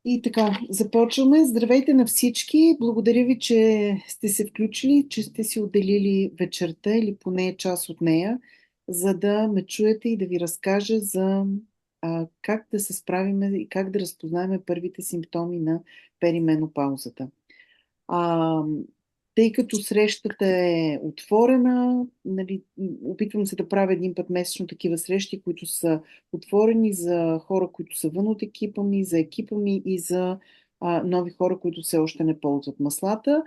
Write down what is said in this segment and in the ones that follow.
И така, започваме. Здравейте на всички. Благодаря ви, че сте се включили, че сте си отделили вечерта или поне част от нея, за да ме чуете и да ви разкажа за как да се справим и как да разпознаем първите симптоми на перименопаузата. А, Тъй като срещата е отворена, нали, опитвам се да правя един път месечно такива срещи, които са отворени за хора, които са вън от екипа ми, за екипа ми и за нови хора, които все още не ползват маслата.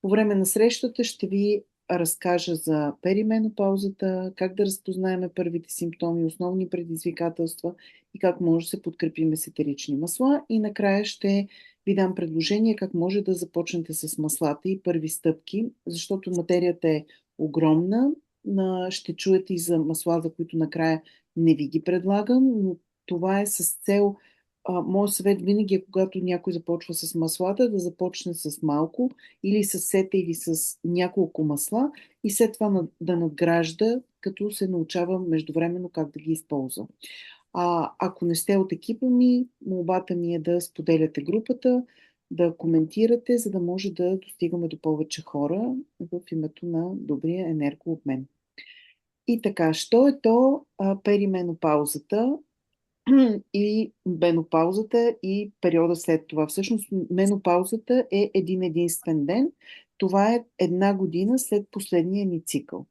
По време на срещата ще ви разкажа за перименопаузата, как да разпознаем първите симптоми, основни предизвикателства и как може да се подкрепим с етерични масла. И накрая ще ви дам предложение как може да започнете с маслата и първи стъпки, защото материята е огромна. Ще чуете и за масла, за които накрая не ви ги предлагам, но това е с цел. Моят съвет винаги е, когато някой започва с маслата, да започне с малко или с сета или с няколко масла и след това да надгражда, като се научава междувременно как да ги използва. Ако не сте от екипа ми, молбата ми е да споделяте групата, да коментирате, за да може да достигаме до повече хора в името на добрия енергообмен. И така, що е то перименопаузата и менопаузата и периода след това? Всъщност, менопаузата е един единствен ден. Това е една година след последния ни цикъл.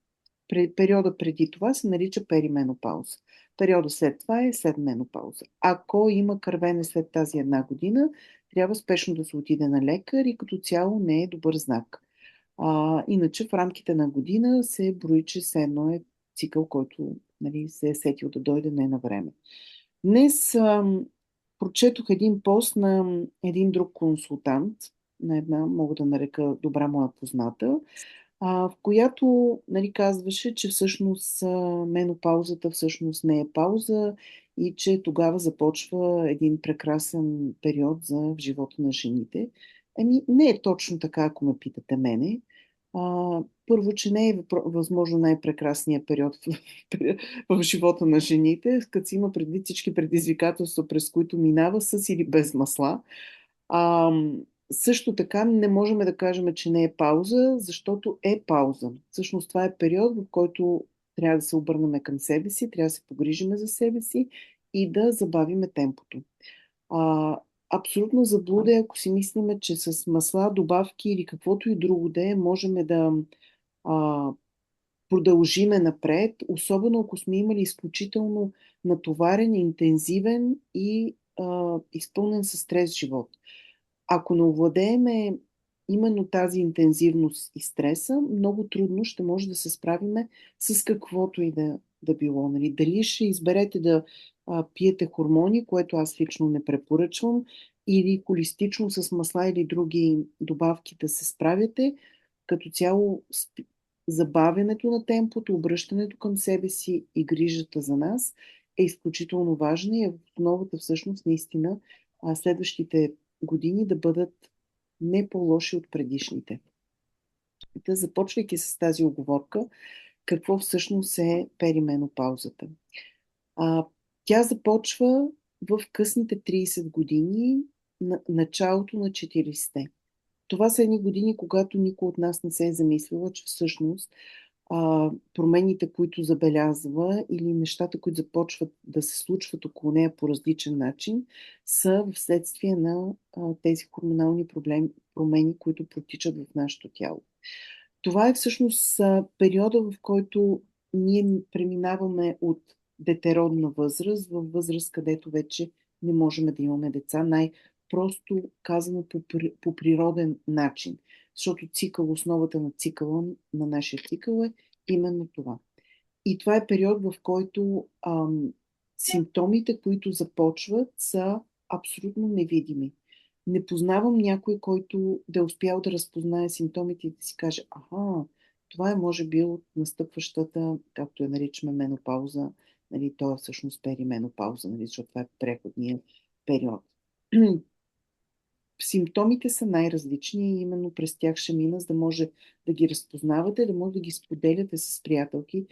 Периода преди това се нарича перименопауза. Периода след това е след менопауза. Ако има кървене след тази една година, трябва спешно да се отиде на лекар и като цяло не е добър знак. Иначе в рамките на година се брои, че все едно е цикъл, който, нали, се е сетил да дойде не на време. Днес прочетох един пост на един друг консултант, на една, мога да нарека добра моя позната, в която, нали, казваше, че всъщност менопаузата всъщност не е пауза и че тогава започва един прекрасен период в живота на жените. Еми, не е точно така, ако ме питате мене. Първо, че не е възможно най-прекрасният период в живота на жените, като си има предвид всички предизвикателства, през които минава с или без масла. А, Също така не можем да кажем, че не е пауза, защото е пауза. Всъщност това е период, в който трябва да се обърнем към себе си, трябва да се погрижиме за себе си и да забавиме темпото. А, Абсолютно заблуда е, ако си мислиме, че с масла, добавки или каквото и друго да е, можем да а, продължиме напред, особено ако сме имали изключително натоварен, интензивен и изпълнен със стрес живот. Ако не овладееме именно тази интензивност и стреса, много трудно ще може да се справиме с каквото и да било. Нали. Дали ще изберете да пиете хормони, което аз лично не препоръчвам, или холистично с масла или други добавки да се справяте, като цяло забавянето на темпото, обръщането към себе си и грижата за нас е изключително важна и е в основата всъщност наистина следващите години да бъдат не по-лоши от предишните. Да, започвайки с тази оговорка, какво всъщност е перименопаузата? А, Тя започва в късните 30 години, началото на 40-те. Това са едни години, когато никой от нас не се е замислила, че всъщност промените, които забелязва или нещата, които започват да се случват около нея по различен начин, са вследствие на тези хормонални промени, които протичат в нашето тяло. Това е всъщност периода, в който ние преминаваме от детеродна възраст в възраст, където вече не можем да имаме деца. Най-просто казано по природен начин. Защото основата на цикъла, на нашия цикъл е именно това. И това е период, в който симптомите, които започват, са абсолютно невидими. Не познавам някой, който да е успял да разпознае симптомите и да си каже, това е може би от настъпващата, както я наричаме, менопауза, нали, то е всъщност перименопауза, нали, защото това е преходният период. Симптомите са най-различни и именно през тях ще мина, за да може да ги разпознавате, да може да ги споделяте с приятелки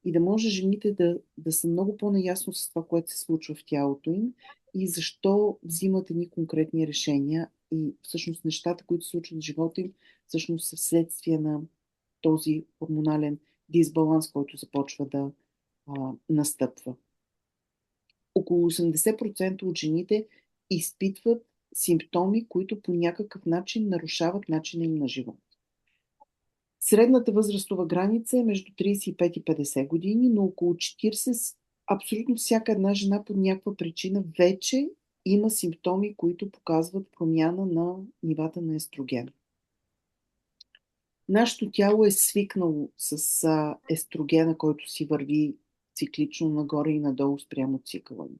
и да може жените да са много по-наясно с това, което се случва в тялото им и защо взимат едни конкретни решения и всъщност нещата, които се случват в живота им, всъщност са вследствие на този хормонален дисбаланс, който започва да настъпва. Около 80% от жените изпитват симптоми, които по някакъв начин нарушават начина им на живот. Средната възрастова граница е между 35 и 50 години, но около 40, абсолютно всяка една жена по някаква причина вече има симптоми, които показват промяна на нивата на естроген. Нашето тяло е свикнало с естрогена, който си върви циклично нагоре и надолу спрямо цикъла ни.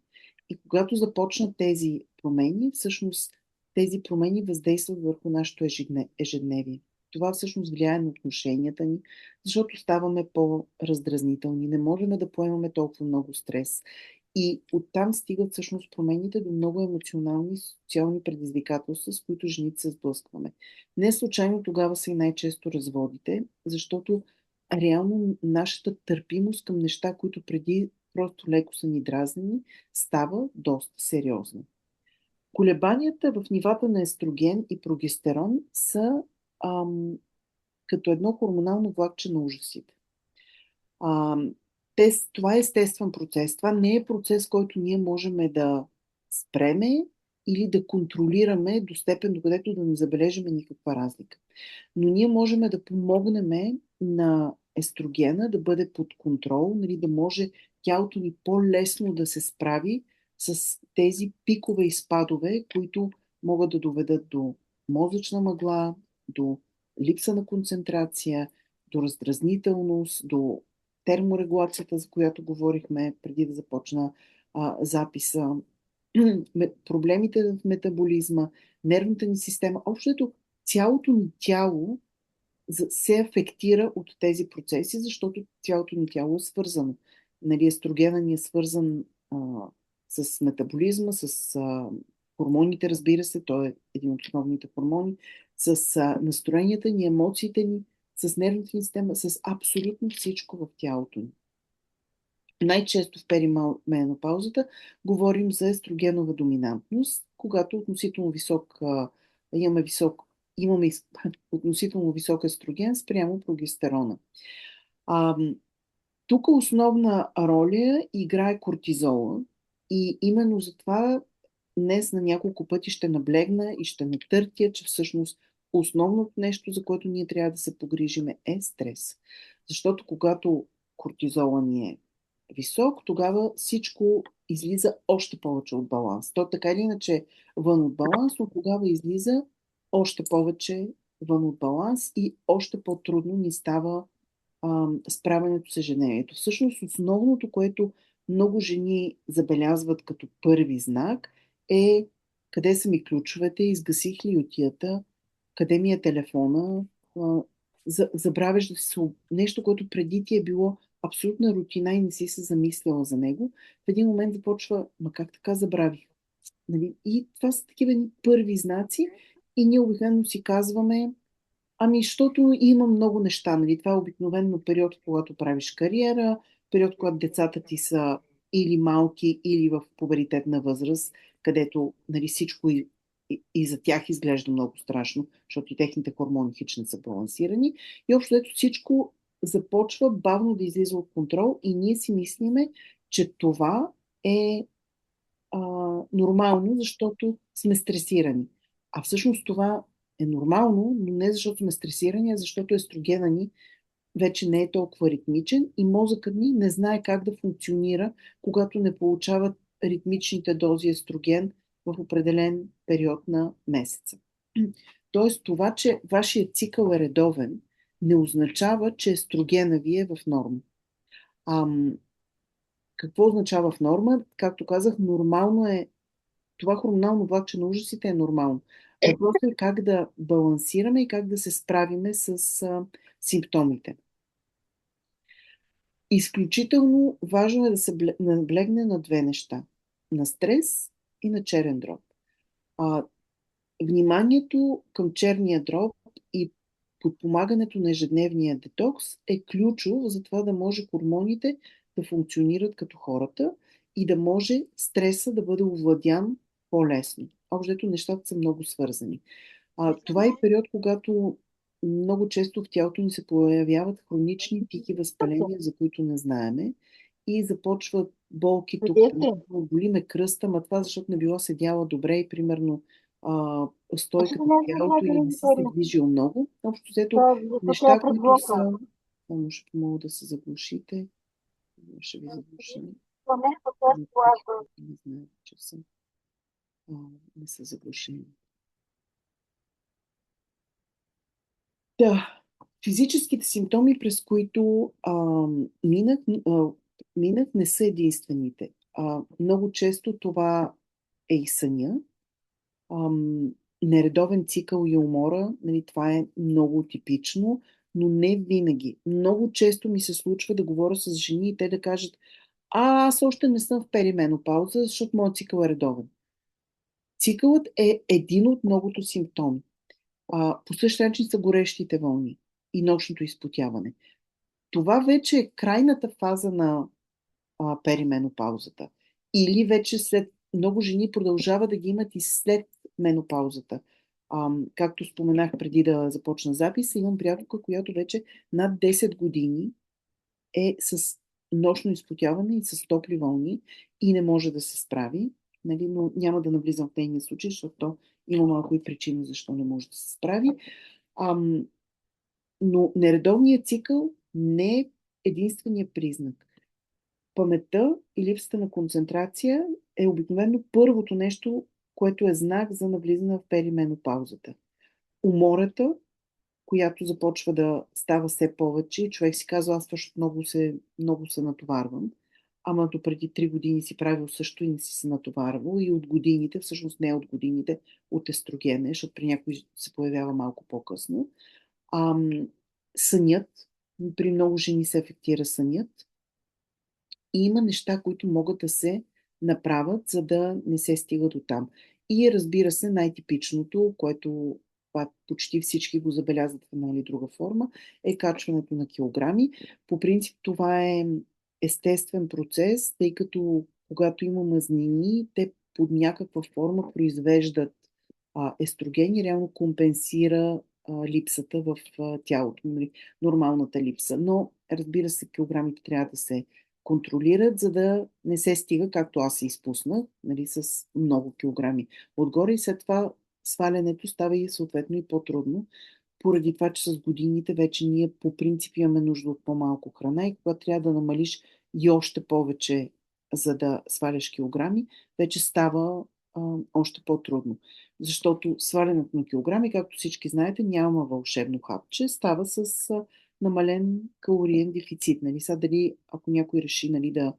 И когато започнат тези промени, всъщност тези промени въздействат върху нашето ежедневие. Това всъщност влияе на отношенията ни, защото ставаме по-раздразнителни. Не можем да поемаме толкова много стрес. И оттам стигат всъщност промените до много емоционални и социални предизвикателства, с които жените се сблъскваме. Не случайно тогава са и най-често разводите, защото реално нашата търпимост към неща, които преди просто леко са ни дразнени, става доста сериозна. Колебанията в нивата на естроген и прогестерон са като едно хормонално влакче на ужасите. А, това е естествен процес. Това не е процес, който ние можем да спреме или да контролираме до степен, до където да не забележим никаква разлика. Но ние можем да помогнем на естрогена да бъде под контрол, нали, да може тялото ни по-лесно да се справи с тези пикове и спадове, които могат да доведат до мозъчна мъгла, до липса на концентрация, до раздразнителност, до терморегулацията, за която говорихме преди да започна записа, проблемите в метаболизма, нервната ни система. Общото цялото ни тяло се афектира от тези процеси, защото цялото ни тяло е свързано. Нали, естрогена ни е свързан с метаболизма, с хормоните, разбира се, той е един от основните хормони, с настроенията ни, емоциите ни, с нервната ни система, с абсолютно всичко в тялото ни. Най-често в перименопаузата говорим за естрогенова доминантност, когато имаме относително висок естроген спрямо прогестерона. Тук основна роля играе кортизола и именно затова днес на няколко пъти ще наблегна и ще натъртя, че всъщност основното нещо, за което ние трябва да се погрижим е стрес. Защото когато кортизола ни е висок, тогава всичко излиза още повече от баланс. То така или иначе е вън от баланс, но тогава излиза още повече вън от баланс и още по-трудно ни става справянето с ежедневието. Всъщност основното, което много жени забелязват като първи знак е къде са ми ключовете, изгасих ли ютията, къде ми е телефона, забравяш да си нещо, което преди ти е било абсолютна рутина и не си се замисляла за него, в един момент започва, как така забравих? Нали? И това са такива първи знаци и ние обикновено си казваме, защото има много неща. Нали? Това е обикновено период, когато правиш кариера, период, когато децата ти са или малки, или в пуберитетна възраст, където нали, всичко и за тях изглежда много страшно, защото и техните хормони хич не са балансирани. И общо ето всичко започва бавно да излиза от контрол и ние си мислиме, че това е нормално, защото сме стресирани. А всъщност това е нормално, но не защото сме стресирани, а защото естрогена ни вече не е толкова ритмичен и мозъкът ни не знае как да функционира, когато не получават ритмичните дози естроген в определен период на месеца. Тоест това, че вашия цикъл е редовен, не означава, че естрогена ви е в норма. Какво означава в норма? Както казах, нормално е това хормонално влакче на ужасите е нормално. Въпросът е как да балансираме и как да се справиме с симптомите. Изключително важно е да се наблегне на две неща. На стрес и на черен дроб. Вниманието към черния дроб и подпомагането на ежедневния детокс е ключово за това да може хормоните да функционират като хората и да може стреса да бъде овладян по-лесно. Общо нещата са много свързани. Това е период, когато много често в тялото ни се появяват хронични тихи възпаления, за които не знаеме, и започват болки тук, там, боли ме кръста, ма това защото не било седяла добре и примерно стойката в тялото или не си се движил много. Общо взето неща, които са... Само ще помогна да се заглушите. Ще ви заглушим. Не знам, че съм. Не са заглушени. Да, физическите симптоми, през които минах, не са единствените. Много често това е и съня. Нередовен цикъл и умора, нали, това е много типично, но не винаги. Много често ми се случва да говоря с жени и те да кажат: аз още не съм в перименопауза, защото моят цикъл е редовен. Цикълът е един от многото симптоми. По същия начин са горещите вълни и нощното изпотяване. Това вече е крайната фаза на перименопаузата. Или вече след много жени продължава да ги имат и след менопаузата. Както споменах преди да започна записа, имам приятелка, която вече над 10 години е с нощно изпотяване и с топли вълни и не може да се справи. Нали, но няма да навлизам в нейния случай, защото има малко и причина защо не може да се справи. Но нередовният цикъл не е единствения признак. Паметта и липсата на концентрация е обикновено първото нещо, което е знак за навлизане в перименопаузата. Умората, която започва да става все повече, човек си казва: аз също много се натоварвам, ама до преди 3 години си правил също и не си се натоварвал, и от годините, всъщност не от годините, от естрогена, защото при някои се появява малко по-късно. Сънят, при много жени се афектира сънят, и има неща, които могат да се направят, за да не се стига до там. И разбира се, най-типичното, което почти всички го забелязват в една или друга форма, е качването на килограми. По принцип това е естествен процес, тъй като когато има мазнини, те под някаква форма произвеждат естроген и реално компенсира липсата в тялото, нали, нормалната липса. Но, разбира се, килограмите трябва да се контролират, за да не се стига, както аз се изпуснах, нали, с много килограми отгоре, и след това свалянето става и съответно и по-трудно, поради това, че с годините вече ние по принцип имаме нужда от по-малко храна и когато трябва да намалиш и още повече, за да сваляш килограми, вече става още по-трудно. Защото свалянето на килограми, както всички знаете, няма вълшебно хапче, става с намален калориен дефицит. Нали? Сега дали, ако някой реши, нали, да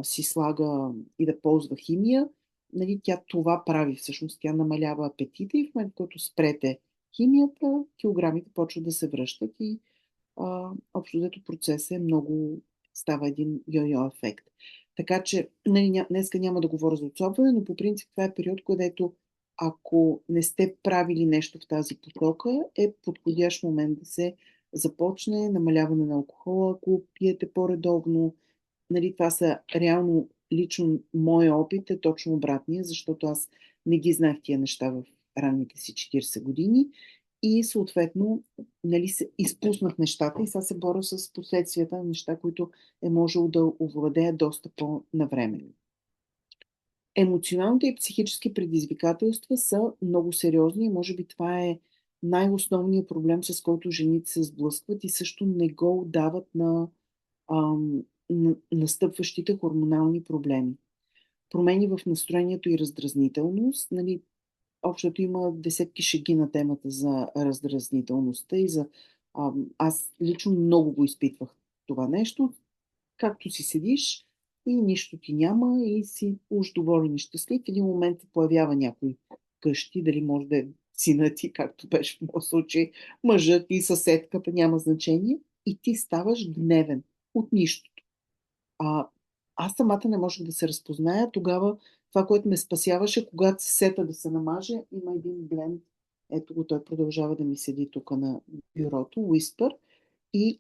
си слага и да ползва химия, нали, тя това прави всъщност. Тя намалява апетита и в момент, в който спрете химията, килограмите почват да се връщат и общо взето процесът е много, става един йо-йо ефект. Така че нали, днеска няма да говоря за отслабване, но по принцип това е период, където ако не сте правили нещо в тази посока, е подходящ момент да се започне намаляване на алкохола, ако пиете по-редовно. Нали, това са реално, лично моя опит е точно обратния, защото аз не ги знаех тия неща в ранните си 40 години и съответно нали, се изпуснах нещата и сега се боря с последствията на неща, които е можело да овладея доста по-навременно. Емоционалните и психически предизвикателства са много сериозни и може би това е най-основният проблем, с който жените се сблъскват и също не го отдават на настъпващите хормонални проблеми. Промени в настроението и раздразнителност. Нали, общото има десетки шеги на темата за раздразнителността и за... аз лично много го изпитвах това нещо. Както си седиш и нищо ти няма и си уж доволен и щастлив, в един момент се появява някой къщи, дали може да е сина ти, както беше в моят случай, мъжът и съседката, няма значение, и ти ставаш гневен от нищо. Аз самата не можех да се разпозная. Тогава това, което ме спасяваше, когато се сета да се намаже, има един бленд Ето го, той продължава да ми седи тук на бюрото, Whisper. И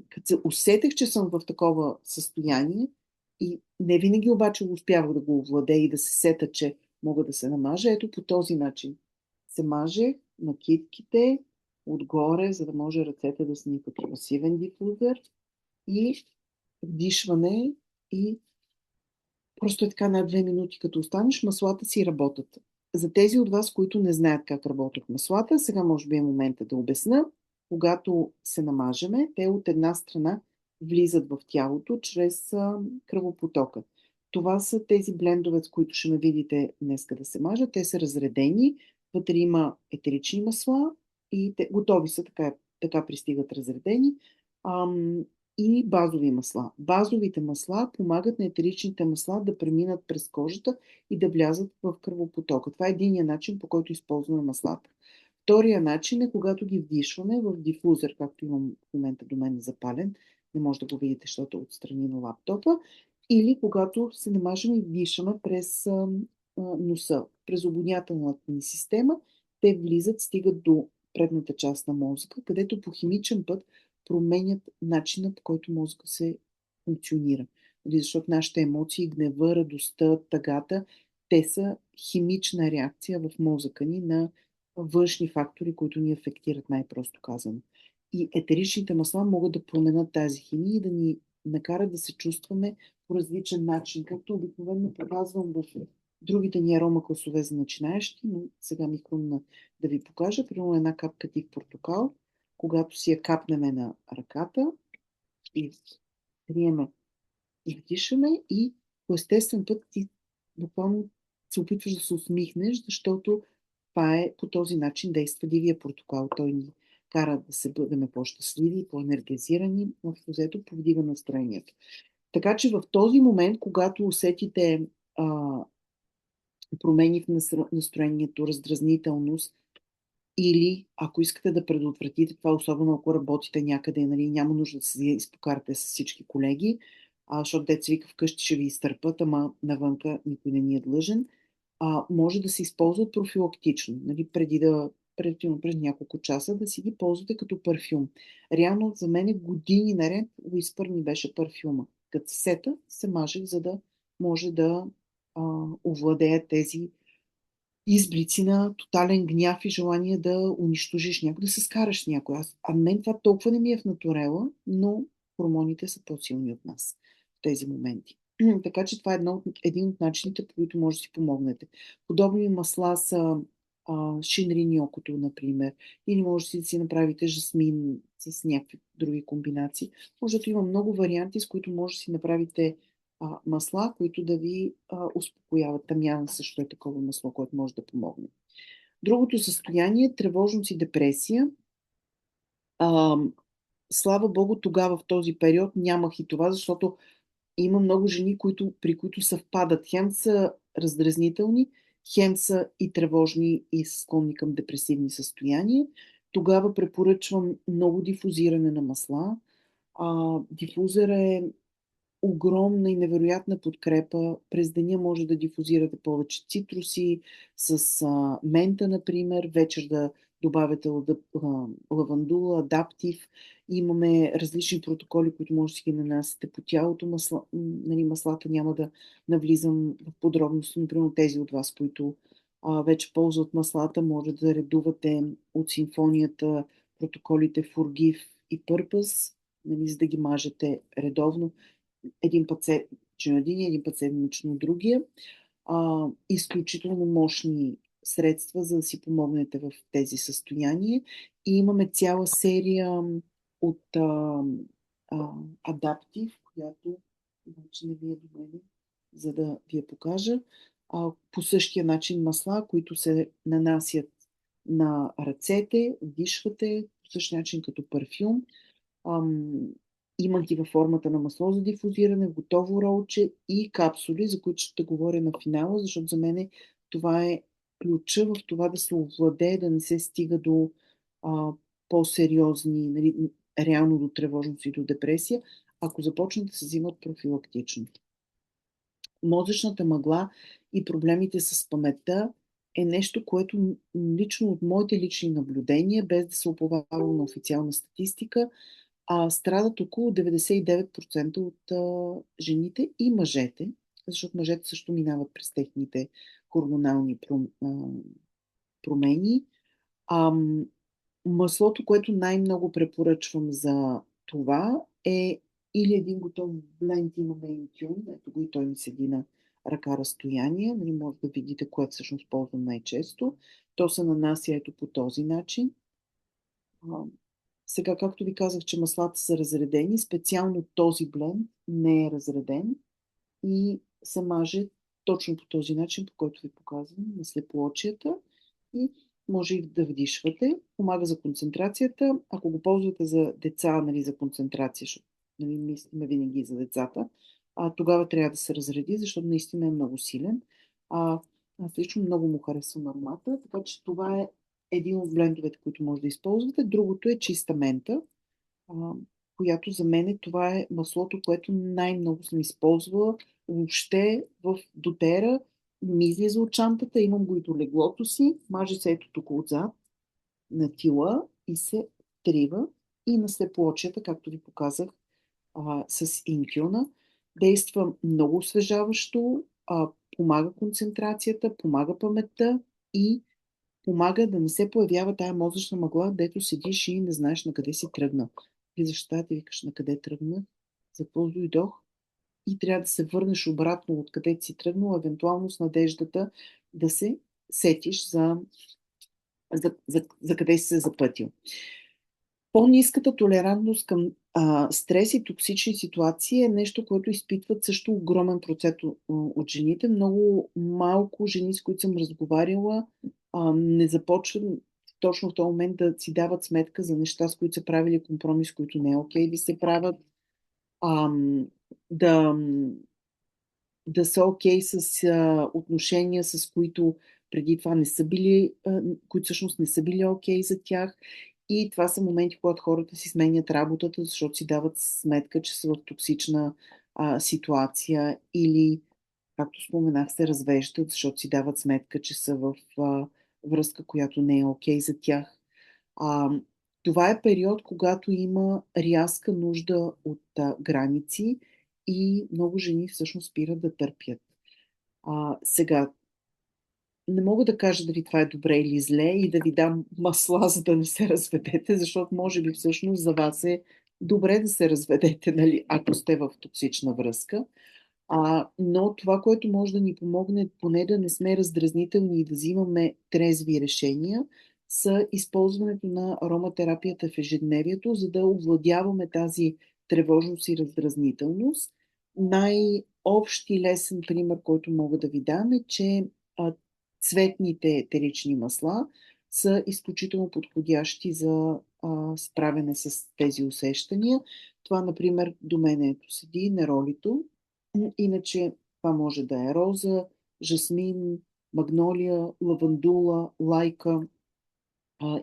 като се усетех, че съм в такова състояние и не винаги обаче успявах да го овладея и да се сета, че мога да се намажа, ето по този начин се маже на китките отгоре, за да може ръцете да сни като масивен дифузер и вдишване и просто е така на 2 минути, като останеш, маслата си работят. За тези от вас, които не знаят как работят маслата, сега може би е момента да обясна. Когато се намажеме, те от една страна влизат в тялото чрез кръвопотока. Това са тези блендове, с които ще ме видите днеска да се мажат. Те са разредени. Вътре има етерични масла и те готови са, така пристигат разредени. И базови масла. Базовите масла помагат на етеричните масла да преминат през кожата и да влязат в кръвопотока. Това е единият начин, по който използваме маслата. Втория начин е, когато ги вдишваме в дифузер, както имам в момента до мен запален, не може да го видите, защото е отстрани на лаптопа, или когато се намажем и вдишаме през носа, през обонятелната ни система, те влизат, стигат до предната част на мозъка, където по химичен път променят начина, по който мозъка се функционира. Защото нашите емоции, гнева, радостта, тъгата, те са химична реакция в мозъка ни на външни фактори, които ни афектират, най-просто казано. И етеричните масла могат да променят тази химия и да ни накарат да се чувстваме по различен начин, както обикновено показвам в другите ни арома класове за начинаещи, но сега ми хрумна да ви покажа. Примерно една капка тик портокал, когато си я капнеме на ръката и триеме и вдишаме и по естествен път ти буквално се опитваш да се усмихнеш, защото това е по този начин действа дивия портокал. Той ни кара да се бъдем по-щастливи, по-енергизирани, но в взето повдига настроението. Така че в този момент, когато усетите промени в настроението, раздразнителност, или ако искате да предотвратите това, особено ако работите някъде, нали, няма нужда да се изпокарате с всички колеги, защото деца вика вкъщи ще ви изтърпат, ама навънка никой не ни е длъжен, може да се използват профилактично, нали, през няколко часа да си ги ползвате като парфюм. Реално за мен години наред Whisper ми беше парфюма. Като се сета, се мажех, за да може да овладея тези изблици на тотален гняв и желание да унищожиш някой, да се скараш с някой. Мен това толкова не ми е в натурела, но хормоните са по-силни от нас в тези моменти. Така че това е един от начините, по които може да си помогнете. Подобни масла са шинрини окото, например, или може да си направите жасмин с някакви други комбинации. Може да има много варианти, с които може да си направите масла, които да ви успокояват. Тамян също е такова масло, което може да помогне. Другото състояние е тревожност и депресия. Слава Богу, тогава в този период нямах и това, защото има много жени, при които съвпадат. Хем са раздразнителни, хем са и тревожни и склонни към депресивни състояния. Тогава препоръчвам много дифузиране на масла. Дифузер е огромна и невероятна подкрепа. През деня може да дифузирате повече цитруси с мента, например. Вечер да добавяте лавандула, адаптив. Имаме различни протоколи, които може да си ги нанасяте по тялото. Нали, маслата няма да навлизам в подробности. Например, тези от вас, които вече ползват маслата, може да редувате от симфонията протоколите Forgive и Purpose, нали, за да ги мажете редовно един път седмично един, един път седмично другия. Изключително мощни средства, за да си помогнете в тези състояния. И имаме цяла серия от адаптив, която вече не ви е до мен, за да ви я покажа. По същия начин масла, които се нанасят на ръцете, вдишвате, по същия начин като парфюм. Има ги във формата на масло за дифузиране, готово ролче и капсули, за които ще говоря на финала, защото за мен това е ключа в това да се овладее, да не се стига до по-сериозни, нали, реално до тревожност и до депресия, ако започнат да се взимат профилактично. Мозъчната мъгла и проблемите с паметта е нещо, което лично от моите лични наблюдения, без да се оповавам на официална статистика, страдат около 99% от жените и мъжете, защото мъжете също минават през техните хормонални промени. Ам, Маслото, което най-много препоръчвам за това е или един готов бленд, имаме Intune, ето го и той ми седи на ръка разстояние, нали, може да видите кое всъщност ползвам най-често. То се нанася ето по този начин. А, Сега, както ви казах, че маслата са разредени, специално този бленд не е разреден и се маже точно по този начин, по който ви показвам, на слепоочията и може и да вдишвате. Помага за концентрацията. Ако го ползвате за деца, нали, за концентрация, защото нали, мислиме винаги за децата, тогава трябва да се разреди, защото наистина е много силен. Аз лично много му харесвам аромата, така че това е един от блендовете, които може да използвате. Другото е чиста мента, а, която за мен това е маслото, което най-много съм използвала въобще в дотера. Ми излиза от чантата, имам го и до леглото си, маже се ето тук отзад на тила и се трива и на слепоочията, както ви показах с интюна. Действа много освежаващо, помага концентрацията, помага паметта и помага да не се появява тая мозъчна мъгла, дето седиш и не знаеш на къде си тръгнал. Влизаш в стаята и викаш на къде тръгна, за какво дойдох и трябва да се върнеш обратно откъде си тръгнал, евентуално с надеждата да се сетиш за къде си се запътил. По-ниската толерантност към стрес и токсични ситуации е нещо, което изпитват също огромен процент от жените. Много малко жени, с които съм разговаряла, не започват точно в този момент да си дават сметка за неща, с които са правили компромис, които не е окей да се правят. Да, да са окей с отношения, с които преди това не са били, които всъщност не са били окей за тях. И това са моменти, когато хората си сменят работата, защото си дават сметка, че са в токсична ситуация или, както споменах, се развеждат, защото си дават сметка, че са в връзка, която не е окей за тях. А, Това е период, когато има рязка нужда от граници и много жени всъщност спират да търпят. Сега, не мога да кажа дали това е добре или зле и да ви дам масла, за да не се разведете, защото може би всъщност за вас е добре да се разведете, нали, ако сте в токсична връзка. Но това, което може да ни помогне, поне да не сме раздразнителни и да взимаме трезви решения, са използването на ароматерапията в ежедневието, за да овладяваме тази тревожност и раздразнителност. Най-общ и лесен пример, който мога да ви дам е, че цветните етерични масла са изключително подходящи за справяне с тези усещания. Това, например, до мен ето седи неролито. Иначе това може да е роза, жасмин, магнолия, лавандула, лайка,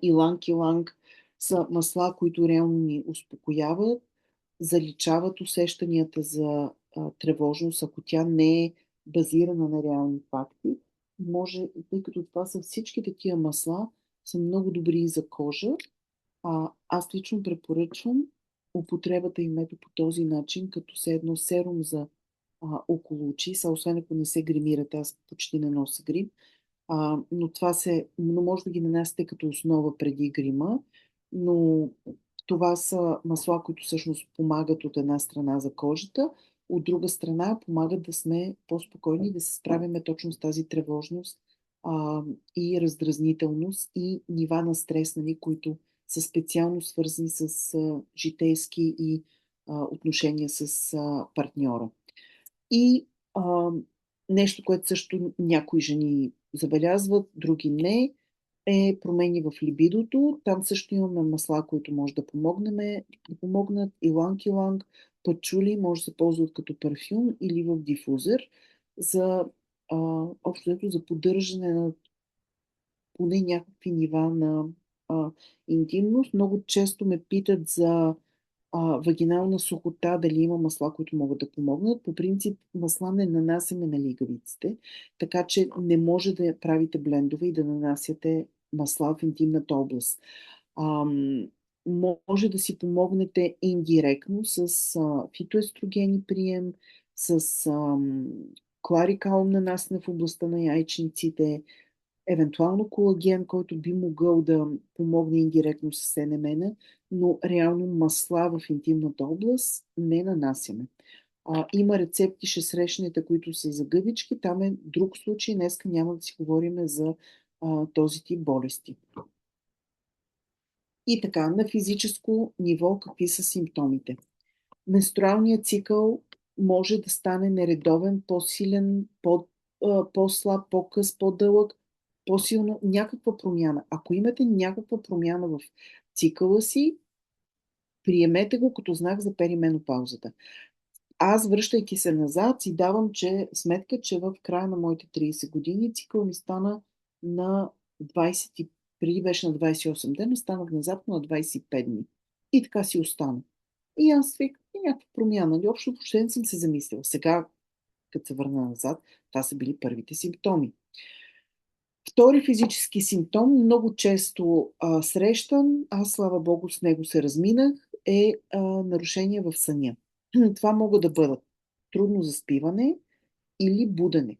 иланг-иланг са масла, които реално ни успокояват, заличават усещанията за тревожност, ако тя не е базирана на реални факти. Може, тъй като това са всички такива масла, са много добри и за кожа. Аз лично препоръчвам употребата им ето по този начин, като се едно серум за около очи, освен ако не се гримирате, аз почти не нося грим, но може да ги нанасяте като основа преди грима, но това са масла, които всъщност помагат от една страна за кожата, от друга страна помагат да сме по-спокойни и да се справяме точно с тази тревожност и раздразнителност и нива на стрес, нали, които са специално свързани с житейски и отношения с партньора. И нещо, което също някои жени забелязват, други не, е промени в либидото. Там също имаме масла, които може да помогнат. Иланг-иланг, пачули може да се ползват като парфюм или в дифузер за общо за поддържане на поне някакви нива на интимност. Много често ме питат за вагинална сухота, дали има масла, които могат да помогнат. По принцип, масла не нанасяме на лигавиците, така че не може да правите блендове и да нанасяте масла в интимната област. Ам, Може да си помогнете индиректно с фитоестрогени прием, с кларикалум нанасяне в областта на яйчниците, евентуално колаген, който би могъл да помогне индиректно с НМН, но реално масла в интимната област не нанасяме. Има рецепти, ще срещнете, които са за гъбички. Там е друг случай. Днеска няма да си говорим за този тип болести. И така, на физическо ниво какви са симптомите? Менструалният цикъл може да стане нередовен, по-силен, по-слаб, по-къс, по-дълъг, по-силно, някаква промяна. Ако имате някаква промяна в цикъла си, приемете го като знак за перименопаузата. Аз, връщайки се назад, си давам сметка, че в края на моите 30 години цикъл ми стана на 20, преди беше на 28 дена, станах внезапно на 25 дни. И така си остана. И аз свикам някаква промяна. Нали? Общо въобще не съм се замислила. Сега, като се върна назад, това са били първите симптоми. Втори физически симптом, много често срещан, аз слава богу с него се разминах, е нарушение в съня. Това могат да бъдат трудно заспиване или будене.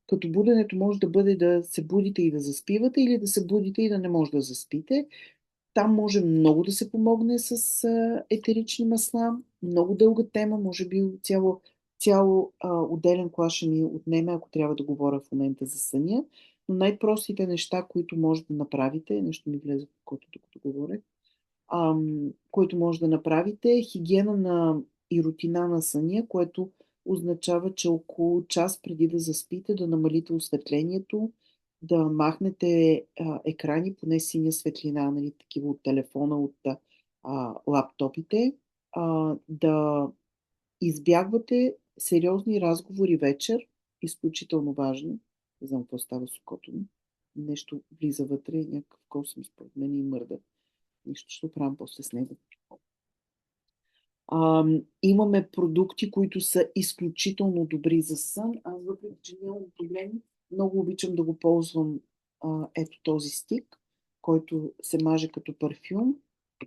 Като буденето може да бъде да се будите и да заспивате, или да се будите и да не може да заспите. Там може много да се помогне с етерични масла. Много дълга тема, може би цяло отделен клас ще ми отнеме, ако трябва да говоря в момента за съня. Но най-простите неща, които може да направите, нещо ми влезе в окото, докато говоря, което може да направите, е хигиена и рутина на съня, което означава, че около час преди да заспите, да намалите осветлението, да махнете екрани, поне синя светлина, нали, такива от телефона, от лаптопите, да избягвате сериозни разговори вечер, изключително важно. Не знам какво става с окото ми. Нещо влиза вътре, някакъв космос според мен и мърда. Нищо ще правим после с него. Имаме продукти, които са изключително добри за сън. Аз, въпреки че нямам проблеми, много обичам да го ползвам. Ето този стик, който се маже като парфюм.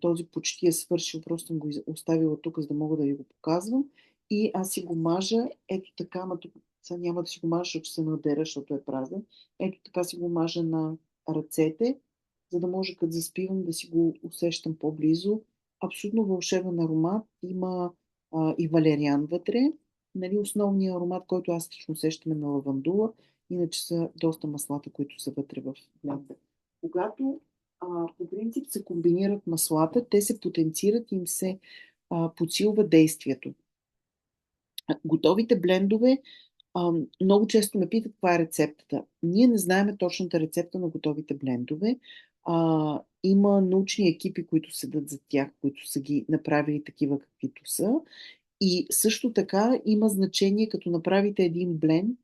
Този почти е свършил, просто съм го оставила тук, за да мога да ви го показвам. И аз си го мажа, ето така, ама тук сега няма да си го мажа, защото се надера, защото е празен. Ето така си го мажа на ръцете, за да може като заспивам да си го усещам по-близо. Абсолютно вълшебен аромат. Има и валериан вътре. Нали, основният аромат, който аз лично усещам е на лавандула. Иначе са доста маслата, които са вътре в бленда. Когато по принцип се комбинират маслата, те се потенцират и им се подсилва действието. Готовите блендове, много често ме питат каква е рецептата. Ние не знаем точната рецепта на готовите блендове. Има научни екипи, които седат за тях, които са ги направили такива каквито са. И също така има значение, като направите един бленд,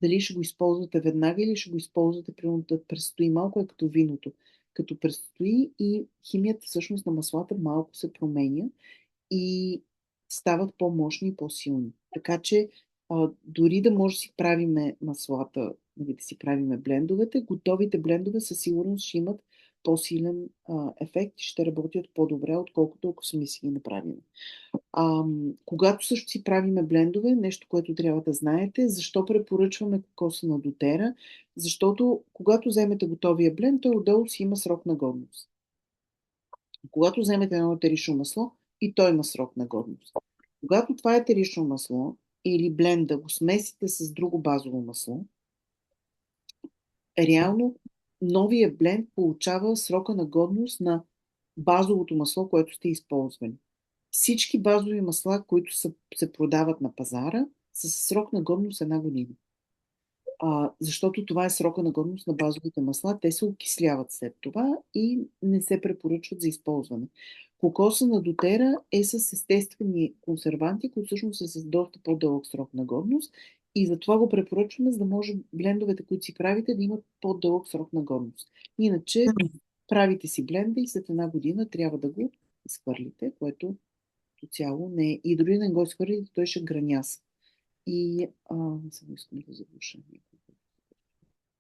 дали ще го използвате веднага или ще го използвате, примерно да престои малко, е като виното. Като престои и химията всъщност на маслата малко се променя и стават по-мощни и по-силни. Така че дори да може да си правиме маслата, да си правиме блендовете, готовите блендове със сигурност ще имат по-силен ефект и ще работят по-добре, отколкото ако сами си ги направим. Когато също си правиме блендове, нещо, което трябва да знаете, защо препоръчваме кокоса на дотера, защото когато вземете готовия бленд, той отдолу си има срок на годност. Когато вземете едно етерично масло, и той има срок на годност. Когато това етерично масло или бленда го смесите с друго базово масло, реално новия бленд получава срока на годност на базовото масло, което сте използвали. Всички базови масла, които се продават на пазара, са с срок на годност една година. Защото това е срока на годност на базовите масла. Те се окисляват след това и не се препоръчват за използване. Кокоса на дотера е с естествени консерванти, които всъщност са с доста по-дълъг срок на годност и затова го препоръчваме, за да може блендовете, които си правите, да имат по-дълъг срок на годност. Иначе правите си бленда и след една година трябва да го изхвърлите, което до цяло не е. И дори не го изхвърлите, той ще граняса. И само искам да заглуша някакво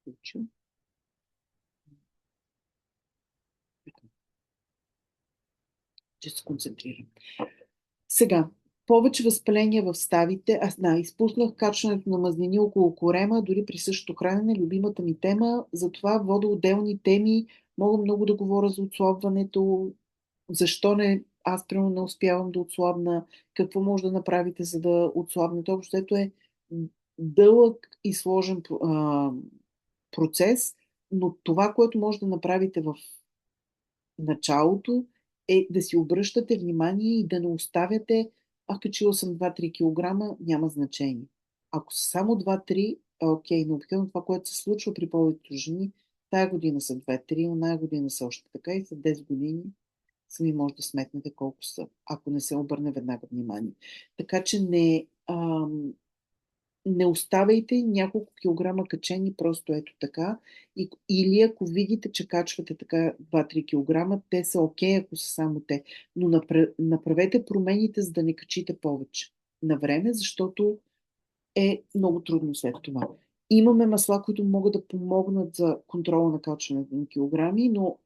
случай. Че се концентрирам. Сега, повече възпаление в ставите. Изпуснах качването на мазнини около корема, дори при същото хранене, любимата ми тема. Затова вода отделни теми. Мога много да говоря за отслабването. Защо не, аз примерно не успявам да отслабна. Какво може да направите, за да отслабнете? Общото е дълъг и сложен процес, но това, което може да направите в началото е да си обръщате внимание и да не оставяте, качила съм 2-3 кг, няма значение. Ако са само 2-3, окей, но обикновено това, което се случва при повечето жени, тая година са 2-3, оная година са още така и след 10 години сами може да сметнете колко са, ако не се обърне веднага внимание. Така че не оставяйте няколко килограма качени просто ето така. Или ако видите, че качвате така 2-3 килограма, те са окей, ако са само те. Но направете промените, за да не качите повече на време, защото е много трудно след това. Имаме масла, които могат да помогнат за контрола на качването на килограми, но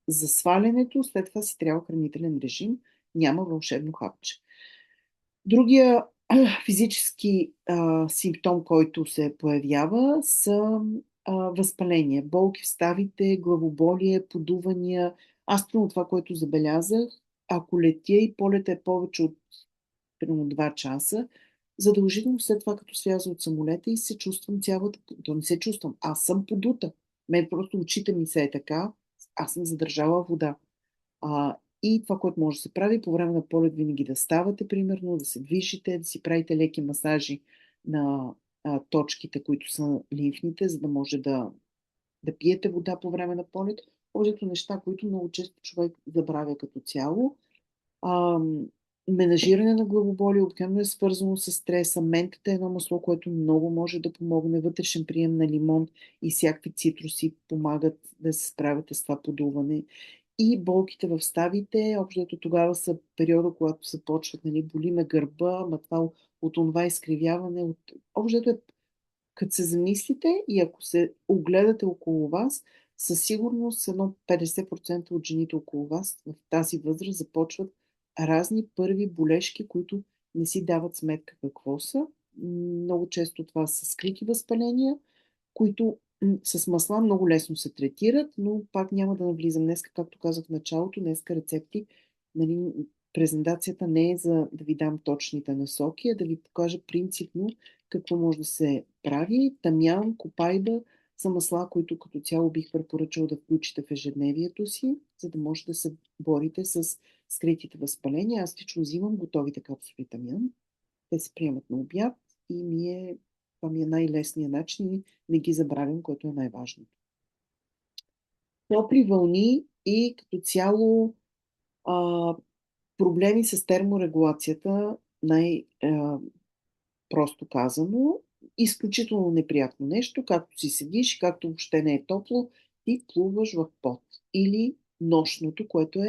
за свалянето след това си трябва хранителен режим. Няма вълшебно хапче. Другия физически симптом, който се появява, са възпаление, болки в ставите, главоболие, подувания. Аз примерно това, което забелязах, ако летя и полета е повече от примерно 2 часа, задължително след това, като сляза от самолета и се чувствам цялата... То не се чувствам, аз съм подута. Мен просто очите ми се е така, аз съм задържала вода. И това, което може да се прави по време на полет, винаги да ставате, примерно, да се движите, да си правите леки масажи на точките, които са лимфните, за да може да пиете вода по време на полет. Повечето неща, които много често човек забравя като цяло. А, Менажиране на главоболие обикновено е свързано с стреса. Ментата е едно масло, което много може да помогне. Вътрешен прием на лимон и всякакви цитруси помагат да се справяте с това подуване. И болките в ставите, общото тогава са периода, когато се почват, нали, боли ме гърба, ама това от това изкривяване. Общото е, като се замислите и ако се огледате около вас, със сигурност едно 50% от жените около вас в тази възраст започват разни първи болешки, които не си дават сметка какво са. Много често това са скрити възпаления, които с масла много лесно се третират, но пак няма да навлизам днес, както казах в началото, днеска рецепти, нали, презентацията не е за да ви дам точните насоки, а да ви покажа принципно какво може да се прави. Тамян, копайба са масла, които като цяло бих препоръчал да включите в ежедневието си, за да може да се борите с скритите възпаления. Аз лично взимам готовите капсули тамян. Те се приемат на обяд и това ми е най-лесният начин и не ги забравям, което е най-важното. Топли вълни и като цяло проблеми с терморегулацията, просто казано, изключително неприятно нещо, както си седиш, както въобще не е топло, ти плуваш в пот. Или нощното, което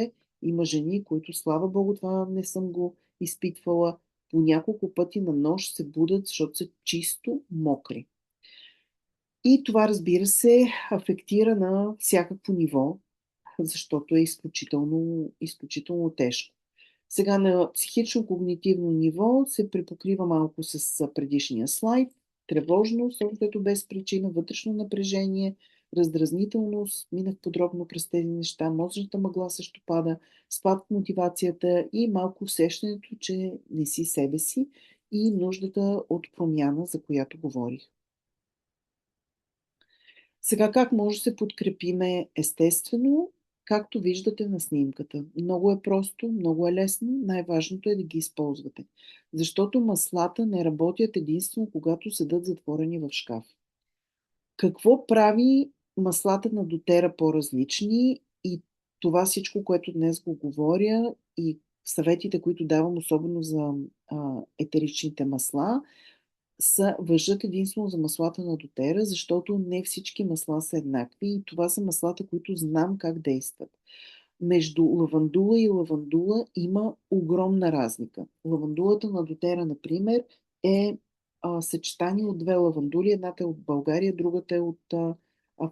има жени, които, слава Богу, това не съм го изпитвала, по няколко пъти на нощ се будат, защото са чисто мокри. И това, разбира се, афектира на всякакво ниво, защото е изключително тежко. Сега на психично-когнитивно ниво се припокрива малко с предишния слайд. Тревожност, общото без причина, вътрешно напрежение, раздразнителност, минах подробно през тези неща, мозъчната мъгла също пада, спад в мотивацията и малко усещането, че не си себе си и нуждата от промяна, за която говорих. Сега как може да се подкрепиме? Естествено, както виждате на снимката. Много е просто, много е лесно, най-важното е да ги използвате. Защото маслата не работят единствено, когато седат затворени в шкаф. Какво прави маслата на дотера по-различни и това всичко, което днес го говоря и съветите, които давам, особено за етеричните масла, важат единствено за маслата на дотера, защото не всички масла са еднакви и това са маслата, които знам как действат. Между лавандула и лавандула има огромна разлика. Лавандулата на дотера, например, е съчетание от две лавандули. Едната е от България, другата е от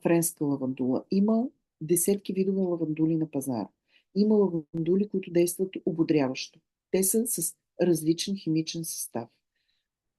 френска лавандула. Има десетки видове лавандули на пазара. Има лавандули, които действат ободряващо. Те са с различен химичен състав.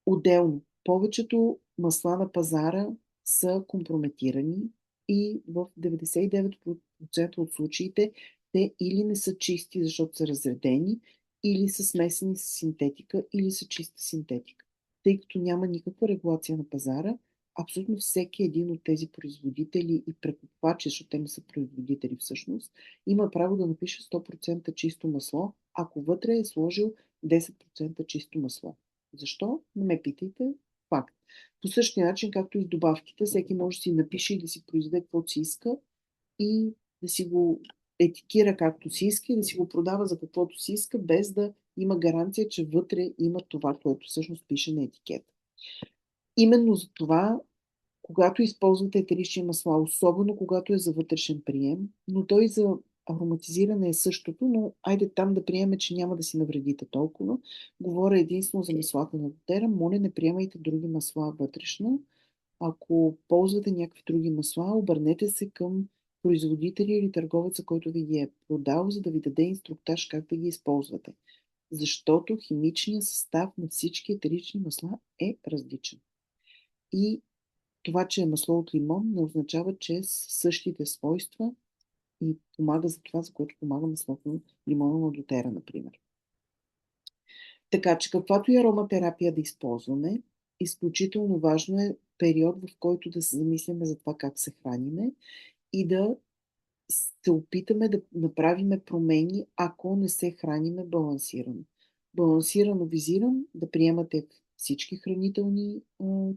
Отделно, повечето масла на пазара са компрометирани и в 99% от случаите те или не са чисти, защото са разредени, или са смесени с синтетика, или са чиста синтетика. Тъй като няма никаква регулация на пазара, абсолютно всеки един от тези производители и прекупвачи, защото те не са производители всъщност, има право да напише 100% чисто масло, ако вътре е сложил 10% чисто масло. Защо? Не ме питайте. Факт. По същия начин, както и с добавките, всеки може да си напише и да си произведе каквото си иска и да си го етикира както си иска и да си го продава за каквото си иска, без да има гаранция, че вътре има това, което всъщност пише на етикета. Именно за това, когато използвате етерични масла, особено когато е за вътрешен прием, но той за ароматизиране е същото, но айде там да приеме, че няма да си навредите толкова. Говоря единствено за маслата на дотера. Моля, не приемайте други масла вътрешно. Ако ползвате някакви други масла, обърнете се към производителя или търговеца, който ви ги е продал, за да ви даде инструктаж как да ги използвате. Защото химичният състав на всички етерични масла е различен. И това, че е масло от лимон, не означава, че е с същите свойства и помага за това, за което помага маслото на лимона на дотера, например. Така че каквато и ароматерапия да използваме, изключително важно е период, в който да се замисляме за това как се храниме и да се опитаме да направиме промени, ако не се храниме балансирано. Балансирано визирам да приемате всички хранителни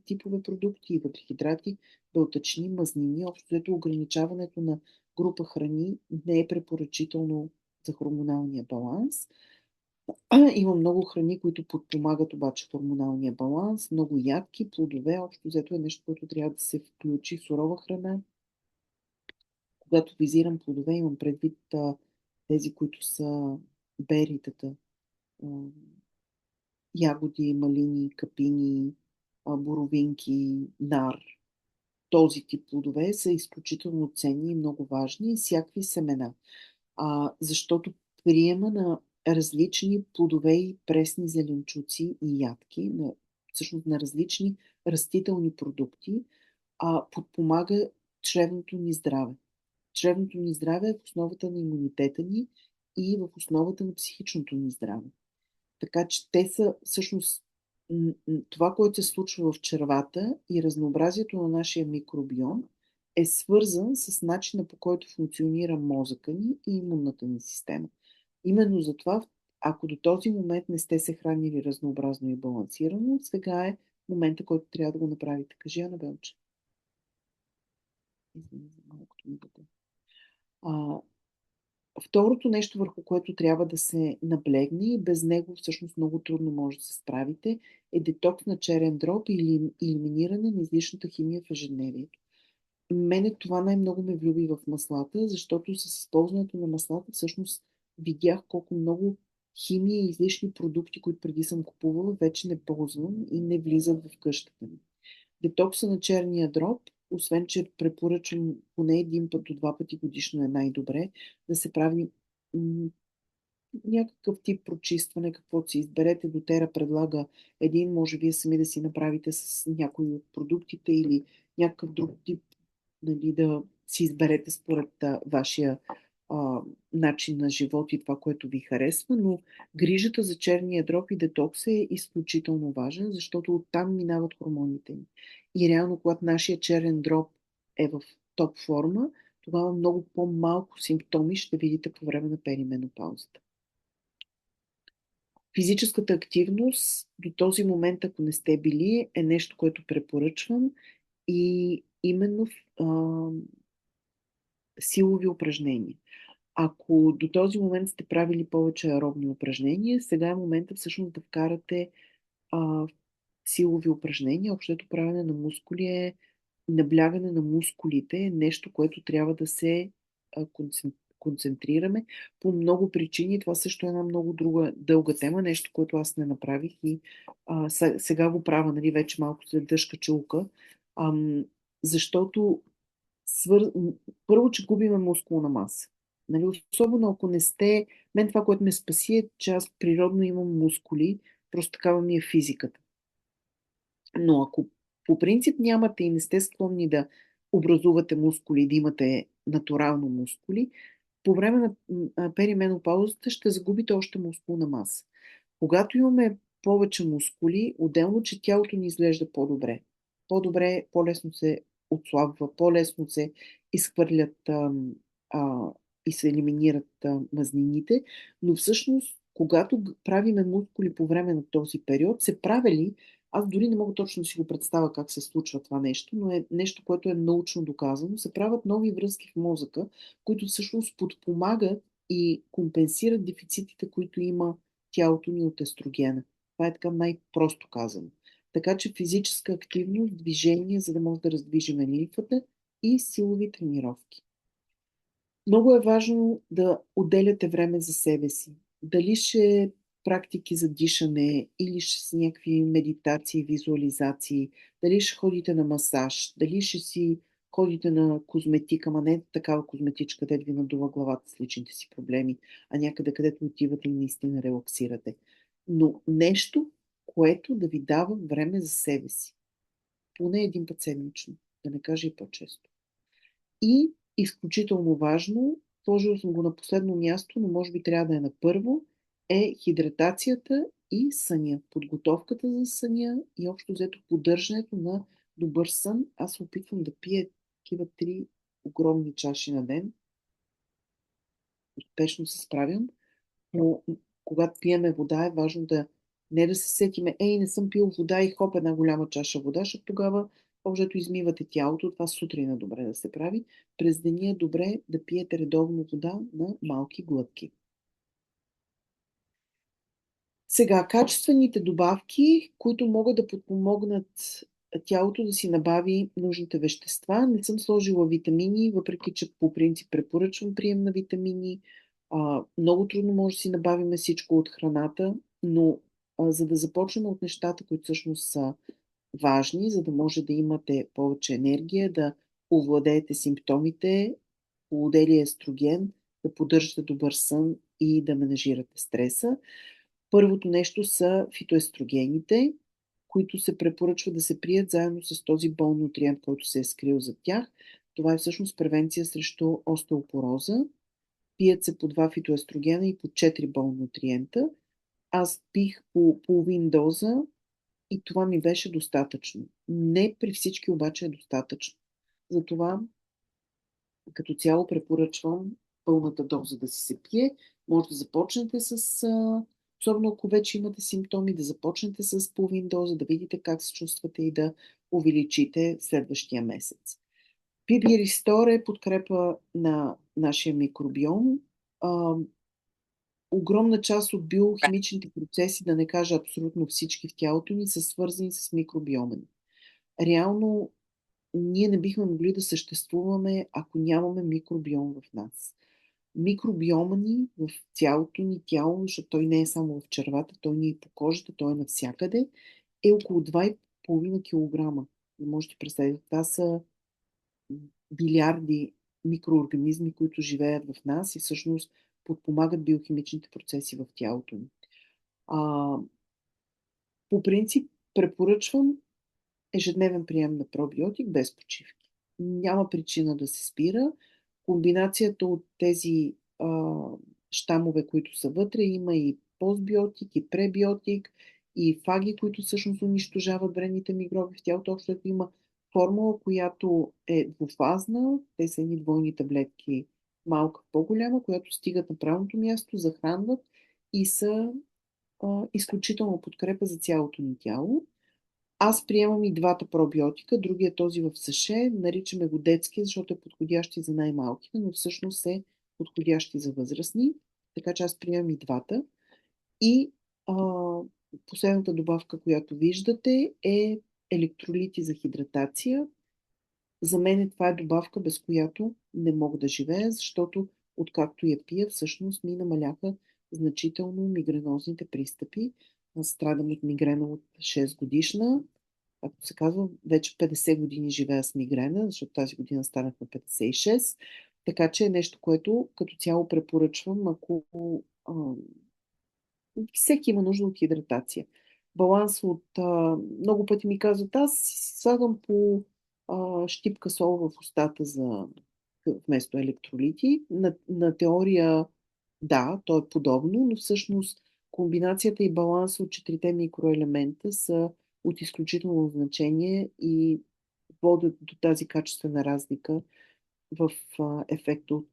типове продукти и въглехидрати, белтъчни, мазнини. Общо ето ограничаването на група храни не е препоръчително за хормоналния баланс. Има много храни, които подпомагат обаче хормоналния баланс, много ядки, плодове, общо взето е нещо, което трябва да се включи, сурова храна. Когато визирам плодове, имам предвид тези, които са беритата, а, ягоди, малини, капини, боровинки, нар. Този тип плодове са изключително ценни и много важни и всякакви семена. Защото приема на различни плодове и пресни зеленчуци и ядки, всъщност на различни растителни продукти, подпомага чревното ни здраве. Чревното ни здраве е в основата на имунитета ни и в основата на психичното ни здраве. Така че те са всъщност това, което се случва в червата и разнообразието на нашия микробиом е свързан с начина, по който функционира мозъка ни и имунната ни система. Именно затова, ако до този момент не сте се хранили разнообразно и балансирано, сега е момента, който трябва да го направите. Кажи, Анабелче. Извини за малкото ми дете. Второто нещо, върху което трябва да се наблегне и без него всъщност много трудно може да се справите, е детокс на черен дроб или елиминиране на излишната химия в ежедневието. Мене това най-много ме влюби в маслата, защото с използването на маслата всъщност видях колко много химия и излишни продукти, които преди съм купувала, вече не ползвам и не влизат в къщата ми. Детокса на черния дроб, освен че препоръчвам поне един път до два пъти годишно е най-добре да се прави някакъв тип прочистване, каквото си изберете. Дотера предлага един, може вие сами да си направите с някои от продуктите или някакъв друг тип, нали, да си изберете според вашия начин на живот и това, което ви харесва, но грижата за черния дроб и детокс е изключително важен, защото оттам минават хормоните ни. И реално, когато нашия черен дроб е в топ форма, тогава много по-малко симптоми ще видите по време на перименопаузата. Физическата активност до този момент, ако не сте били, е нещо, което препоръчвам и именно силови упражнения. Ако до този момент сте правили повече аеробни упражнения, сега е момента всъщност да вкарате силови упражнения. Общото правене на мускули наблягане на мускулите е нещо, което трябва да се концентрираме по много причини. Това също е една много друга дълга тема, нещо, което аз не направих и сега го правя, нали, вече малко след дъжка чулка, защото свър... първо, че губиме мускулна маса. Нали, особено ако не сте... Мен това, което ме спаси е, че аз природно имам мускули, просто такава ми е физиката. Но ако по принцип нямате и не сте склонни да образувате мускули, да имате натурално мускули, по време на перименопаузата ще загубите още мускулна маса. Когато имаме повече мускули, отделно, че тялото ни изглежда по-добре. По-добре, по-лесно се отслабва, по-лесно се изхвърлят а, и се елиминират мазнините, но всъщност, когато правиме мускули по време на този период, се правили, аз дори не мога точно да си го представя как се случва това нещо, но е нещо, което е научно доказано, се правят нови връзки в мозъка, които всъщност подпомагат и компенсират дефицитите, които има тялото ни от естрогена. Това е така най-просто казано. Така че физическа активност, движение, за да може да раздвижим лимфата и силови тренировки. Много е важно да отделяте време за себе си. Дали ще е практики за дишане или ще са някакви медитации, визуализации, дали ще ходите на масаж, дали ще си ходите на козметика, ма не такава козметичка, където ви надува главата с личните си проблеми, а някъде, където отивате и наистина релаксирате. Но нещо, което да ви дава време за себе си. Поне един път седмично, да не кажа и по-често. И изключително важно, сложила съм го на последно място, но може би трябва да е на първо, е хидратацията и съня. Подготовката за съня и общо взето поддържането на добър сън. Аз се опитвам да пия такива 3 огромни чаши на ден. Успешно се справям. Но когато пиеме вода, е важно да не да се сетиме, не съм пил вода и хоп, една голяма чаша вода, защото тогава общо измивате тялото. Това сутрин е добре да се прави. През деня е добре да пиете редовно вода на малки глътки. Сега, качествените добавки, които могат да подпомогнат тялото да си набави нужните вещества. Не съм сложила витамини, въпреки че по принцип препоръчвам прием на витамини. Много трудно може да си набавиме всичко от храната, но за да започнем от нещата, които всъщност са важни, за да може да имате повече енергия, да овладеете симптомите, плодели естроген, да поддържате добър сън и да менажирате стреса. Първото нещо са фитоестрогените, които се препоръчва да се пият заедно с този болнутриент, който се е скрил за тях. Това е всъщност превенция срещу остеопороза. Пият се по 2 фитоестрогена и по 4 болнутриента. Аз пих по половин доза и това ми беше достатъчно. Не при всички обаче е достатъчно. Затова като цяло препоръчвам пълната доза да си се пие. Може да започнете с, особено ако вече имате симптоми, да започнете с половин доза, да видите как се чувствате и да увеличите следващия месец. PB Restore е подкрепа на нашия микробиом. Огромна част от биохимичните процеси, да не кажа абсолютно всички в тялото ни, са свързани с микробиома ни. Реално ние не бихме могли да съществуваме, ако нямаме микробиом в нас. Микробиома ни в цялото ни тяло, защото той не е само в червата, той ни е по кожата, той е навсякъде, е около 2,5 кг. Не можете да представите. Това са билиарди микроорганизми, които живеят в нас и всъщност подпомагат биохимичните процеси в тялото ни. По принцип препоръчвам ежедневен прием на пробиотик без почивки. Няма причина да се спира. Комбинацията от тези щамове, които са вътре, има и постбиотик, и пребиотик, и фаги, които всъщност унищожават вредните микроби в тялото. Общо има формула, която е двуфазна. Те са едни двойни таблетки, малка, по-голяма, която стигат на правилното място, захранват и са изключително подкрепа за цялото ни тяло. Аз приемам и двата пробиотика, другия този в саше, наричаме го детски, защото е подходящи за най-малките, но всъщност е подходящи за възрастни, така че аз приемам и двата. И последната добавка, която виждате, е електролити за хидратация. За мен това е добавка, без която не мога да живея, защото откакто я пия, всъщност ми намаляха значително мигренозните пристъпи. Аз страдам от мигрена от 6 годишна. Както се казва, вече 50 години живея с мигрена, защото тази година станах на 56. Така че е нещо, което като цяло препоръчвам, ако всеки има нужда от хидратация. Баланс от... много пъти ми казват, аз си слагам по щипка сол в устата вместо електролити. На теория да, то е подобно, но всъщност комбинацията и баланса от четирите микроелемента са от изключително значение и водят до тази качествена разлика в ефекта от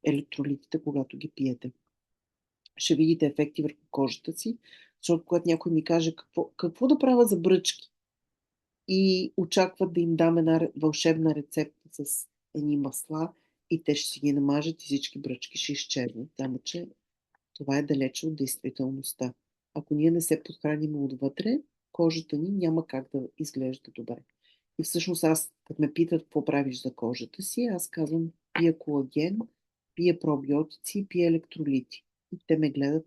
електролитите, когато ги пиете. Ще видите ефекти върху кожата си, защото когато някой ми каже какво да правя за бръчки и очакват да им дам една вълшебна рецепта с едни масла и те ще си ги намажат и всички бръчки ще изчезнат. Само, че това е далече от действителността. Ако ние не се подхраним отвътре, кожата ни няма как да изглежда добре. И всъщност аз, като ме питат какво правиш за кожата си, аз казвам пия колаген, пия пробиотици, пия електролити. И те ме гледат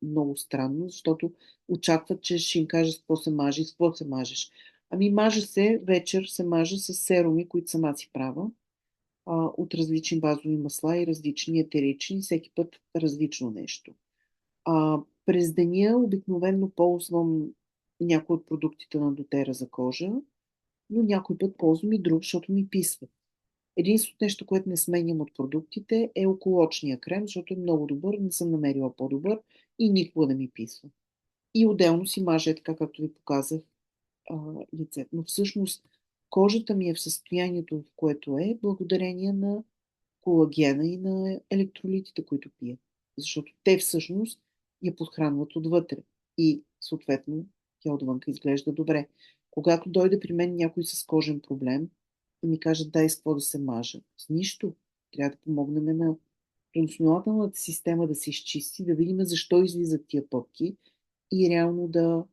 много странно, защото очакват, че ще им кажа с какво се мажи, с какво се мажеш. Ами мажа се, вечер се мажа с серуми, които сама си правя, от различни базови масла и различни етерични, всеки път различно нещо. През деня обикновенно ползвам някои от продуктите на дотера за кожа, но някой път ползвам и друг, защото ми писват. Единственото нещо, което не сменям от продуктите е околочния крем, защото е много добър, не съм намерила по-добър и никога не ми писва. И отделно си мажа, така както ви показах, лицето. Но всъщност кожата ми е в състоянието, в което е, благодарение на колагена и на електролитите, които пия. Защото те всъщност я подхранват отвътре. И съответно тя отвънка изглежда добре. Когато дойде при мен някой с кожен проблем и ми каже дай с какво да се мажа. С нищо. Трябва да помогнем на храносмилателната система да се изчисти, да видим защо излизат тия пъпки и реално да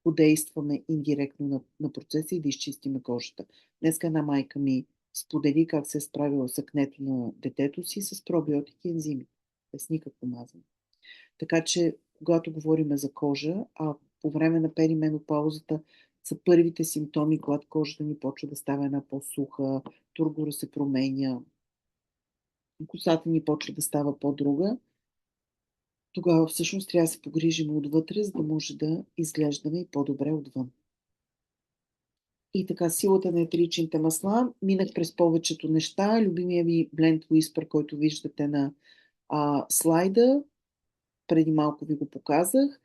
подействаме индиректно на процеса и да изчистиме кожата. Днеска една майка ми сподели как се е справила с акнето на детето си с пробиотики и ензими. Без никакво мазане. Така че, когато говорим за кожа, а по време на перименопаузата са първите симптоми, когато кожата ни почва да става една по-суха, тургора се променя, косата ни почва да става по-друга, тогава всъщност трябва да се погрижим отвътре, за да може да изглеждаме и по-добре отвън. И така, силата на етеричните масла. Минах през повечето неща. Любимия ви Blend Whisper, който виждате на слайда, преди малко ви го показах.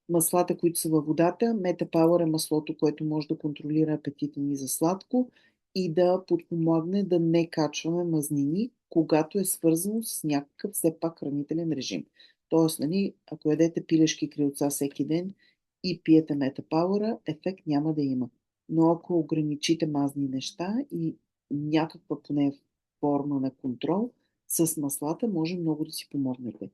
Маслата, които са във водата. Meta Power е маслото, което може да контролира апетита ни за сладко и да подпомогне да не качваме мазнини, когато е свързано с някакъв все пак хранителен режим. Тоест, нали, ако ядете пилешки крилца всеки ден и пиете Meta Power, ефект няма да има. Но ако ограничите мазни неща и някаква поне форма на контрол с маслата, може много да си помогнете.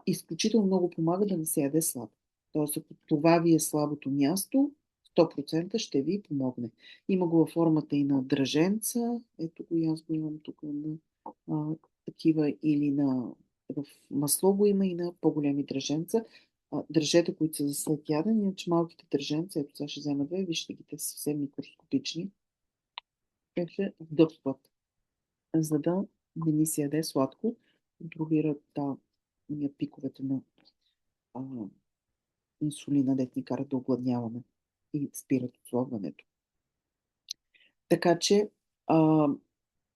Изключително много помага да не се яде сладко. Тоест, ако това ви е слабото място, 100% ще ви помогне. Има го във формата и на дръженца. Ето го, аз го имам тук на такива или в масло го има и на по-големи дръженца. Дръжета, които са за след ядене, иначе малките дръженца, ето сега ще взема две, вижте ги, те са съвсем микроскопични. Те ще вдъхват, за да не ни се яде сладко, контролират пиковете на инсулина, дет ни карат да огладняваме и спират отслабването. Така че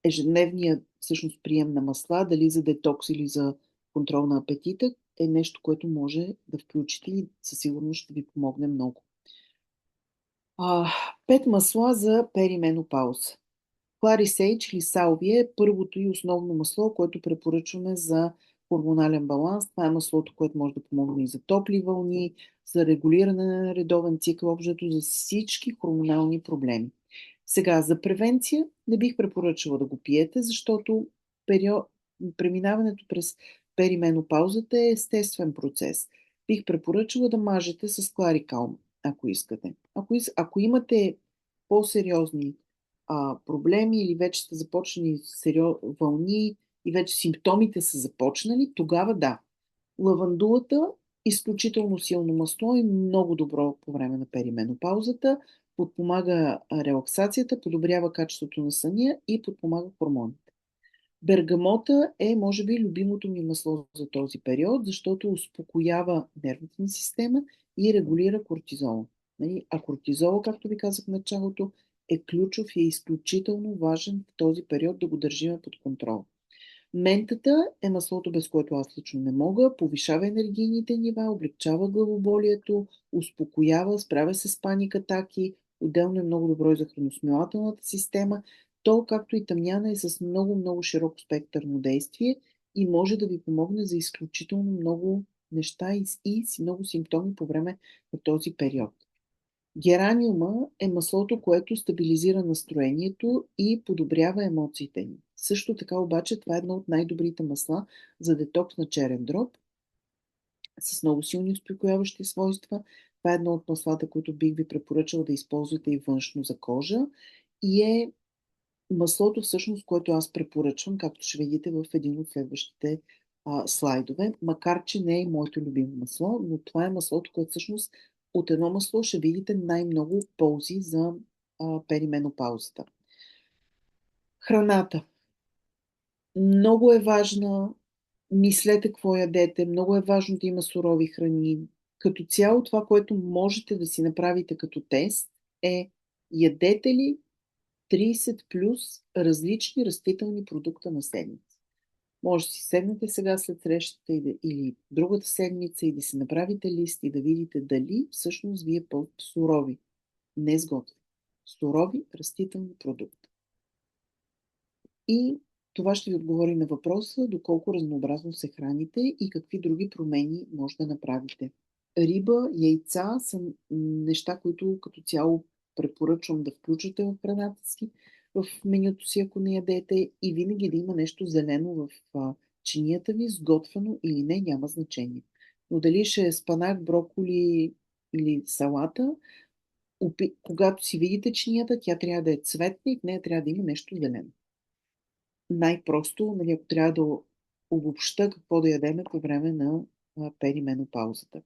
ежедневният всъщност прием на масла, дали за детокс или за контрол на апетита, е нещо, което може да включите и със сигурност ще ви помогне много. 5 масла за перименопауза. Клари Сейдж или салвия е първото и основно масло, което препоръчваме за хормонален баланс. Това е маслото, което може да помогне и за топли вълни, за регулиране на редовен цикъл, общо за всички хормонални проблеми. Сега, за превенция не бих препоръчала да го пиете, защото преминаването през перименопаузата е естествен процес. Бих препоръчала да мажете с кларикалм, ако искате. Ако имате по-сериозни проблеми или вече сте започнали вълни и вече симптомите са започнали, тогава да. Лавандулата изключително силно масло и много добро по време на перименопаузата, подпомага релаксацията, подобрява качеството на съня и подпомага хормоните. Бергамота е, може би, любимото ми масло за този период, защото успокоява нервната ни система и регулира кортизола. Нали? А кортизола, както ви казах в началото, е ключов и е изключително важен в този период да го държим под контрол. Ментата е маслото, без което аз лично не мога. Повишава енергийните нива, облегчава главоболието, успокоява, справя се с паник атаки. Отделно е много добро и за храносмилателната система. То, както и тъмняна, е с много широко спектърно действие и може да ви помогне за изключително много неща и много симптоми по време на този период. Гераниума е маслото, което стабилизира настроението и подобрява емоциите ни. Също така обаче това е едно от най-добрите масла за детокс на черен дроб с много силни успокояващи свойства. Това е едно от маслата, които бих ви препоръчала да използвате и външно за кожа и е маслото всъщност, което аз препоръчвам, както ще видите в един от следващите слайдове, макар че не е моето любимо масло, но това е маслото, което всъщност от едно масло ще видите най-много ползи за перименопаузата. Храната. Много е важна. Мислете какво ядете. Много е важно да има сурови храни. Като цяло това, което можете да си направите като тест е ядете ли 30 плюс различни растителни продукта на седмица. Може да си седнете сега след срещата или другата седмица и да си направите лист и да видите дали всъщност вие сурови, не сготвени, сурови растителни продукти. И това ще ви отговори на въпроса доколко разнообразно се храните и какви други промени може да направите. Риба, яйца са неща, които като цяло препоръчвам да включвате в храната си, в менюто си, ако не ядете, и винаги да има нещо зелено в чинията ви, сготвено или не, няма значение. Но дали ще е спанак, броколи или салата, когато си видите чинията, тя трябва да е цветна и в нея трябва да има нещо зелено. Най-просто, нали, ако трябва да обобща какво да ядеме по време на перименопаузата.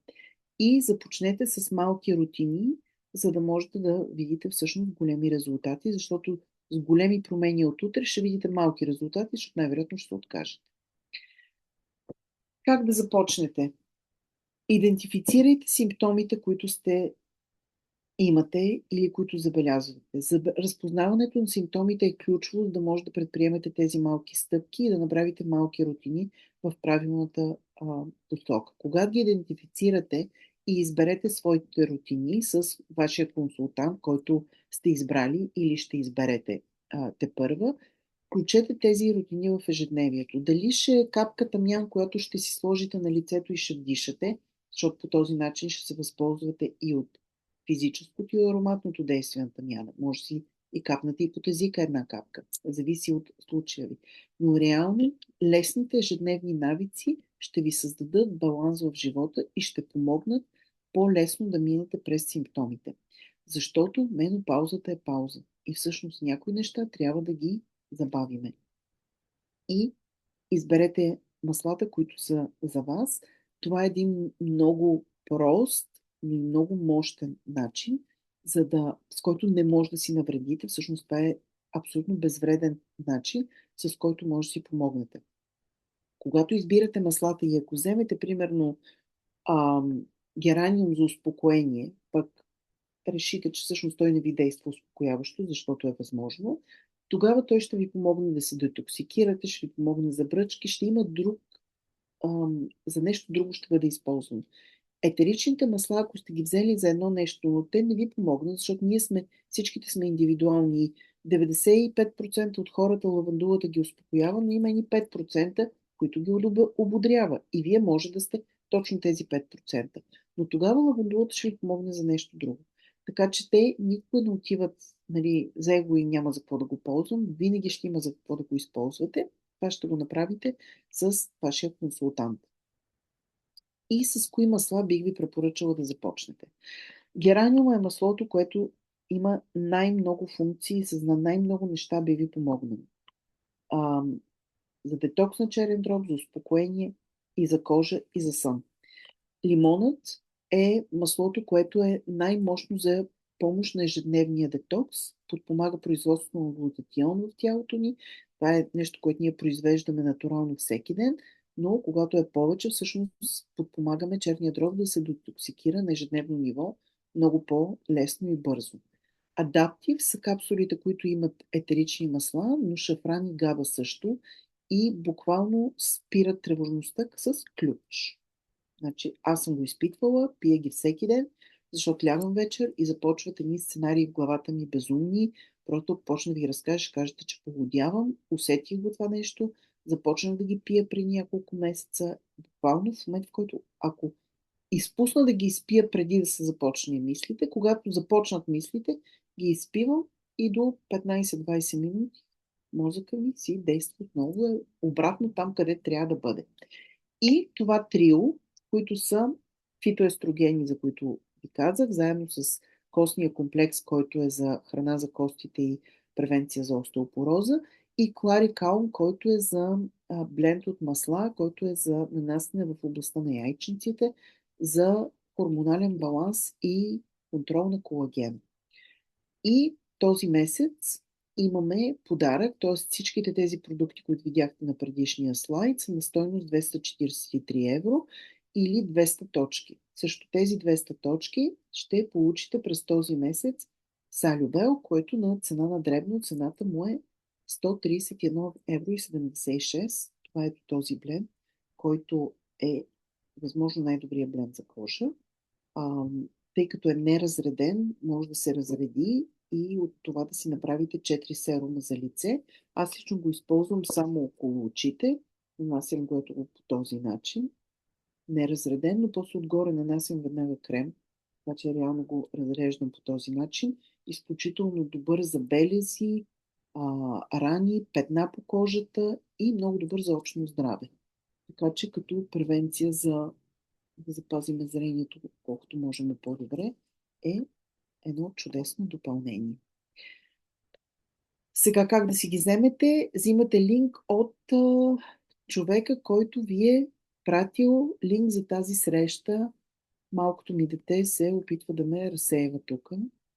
И започнете с малки рутини, за да можете да видите всъщност големи резултати, защото с големи промени от утре ще видите малки резултати, защото най-вероятно ще се откажете. Как да започнете? Идентифицирайте симптомите, които имате или които забелязвате. За разпознаването на симптомите е ключово, за да може да предприемете тези малки стъпки и да направите малки рутини в правилната посока. Когато ги идентифицирате и изберете своите рутини с вашия консултант, който сте избрали или ще изберете тепърва, включете тези рутини в ежедневието. Дали ще е капка тъмян, която ще си сложите на лицето и ще вдишате, защото по този начин ще се възползвате и от физическото и ароматното действие на тъмяна. Може си и капнете и под езика една капка. Зависи от случая ви. Но реално лесните ежедневни навици ще ви създадат баланс в живота и ще помогнат по-лесно да минете през симптомите. Защото менопаузата е пауза. И всъщност някои неща трябва да ги забавиме. И изберете маслата, които са за вас. Това е един много прост, но и много мощен начин, с който не може да си навредите. Всъщност това е абсолютно безвреден начин, с който може да си помогнете. Когато избирате маслата и ако вземете примерно гераниум за успокоение, пък решите, че всъщност той не ви действа успокояващо, защото е възможно, тогава той ще ви помогне да се детоксикирате, ще ви помогне за бръчки, ще има за нещо друго ще бъде използвано. Етеричните масла, ако сте ги взели за едно нещо, но те не ви помогнат, защото всичките сме индивидуални. 95% от хората лавандулата ги успокоява, но има и 5%, които ги ободрява. И вие може да сте точно тези 5%. Но тогава лавандулата ще ви помогне за нещо друго. Така че те никога не отиват, нали, за его и няма за какво да го ползвам. Винаги ще има за какво да го използвате. Това ще го направите с вашия консултант. И с кои масла бих ви препоръчала да започнете. Гераниум е маслото, което има най-много функции, с най-много неща би ви помогнало. За детокс на черен дроб, за успокоение и за кожа и за сън. Лимонът е маслото, което е най-мощно за помощ на ежедневния детокс, подпомага производството на глутатион в тялото ни. Това е нещо, което ние произвеждаме натурално всеки ден, но когато е повече, всъщност подпомагаме черния дроб да се детоксикира на ежедневно ниво много по-лесно и бързо. Адаптив са капсулите, които имат етерични масла, но шафран и габа също и буквално спират тревожността с ключ. Значи, аз съм го изпитвала, пия ги всеки ден, защото лягам вечер и започват едни сценарии в главата ми безумни. Просто почна да ги разкажа, ще кажете, че погодявам, усетих го това нещо, започнах да ги пия при няколко месеца. Буквално в момент, в който ако изпусна да ги изпия преди да се започне мислите, когато започнат мислите, ги изпивам и до 15-20 минути мозъка ми си действа отново обратно там, къде трябва да бъде. И това трио, които са фитоестрогени, за които ви казах, заедно с костния комплекс, който е за храна за костите и превенция за остеопороза, и Кларикалм, който е за бленд от масла, който е за нанасяне в областта на яйчниците, за хормонален баланс и контрол на колаген. И този месец имаме подарък, т.е. всичките тези продукти, които видяхте на предишния слайд, са на стойност 243 евро или 200 точки. Също тези 200 точки ще получите през този месец Салюбел, който на цена на дребно, цената му е 131 евро и 76. Това е този бленд, който е възможно най-добрият бленд за кожа. Тъй като е неразреден, може да се разреди и от това да си направите 4 серума за лице. Аз лично го използвам само около очите. Нанасям го ето по този начин. Неразреден, но после отгоре нанасям веднага крем. Така че реално го разреждам по този начин. Изключително добър за белези, рани, петна по кожата и много добър за очно здраве. Така че като превенция за да запазим зрението колкото можем по-добре, е едно чудесно допълнение. Сега как да си ги вземете? Взимате линк от човека, който ви е пратил линк за тази среща. Малкото ми дете се опитва да ме разсеява тук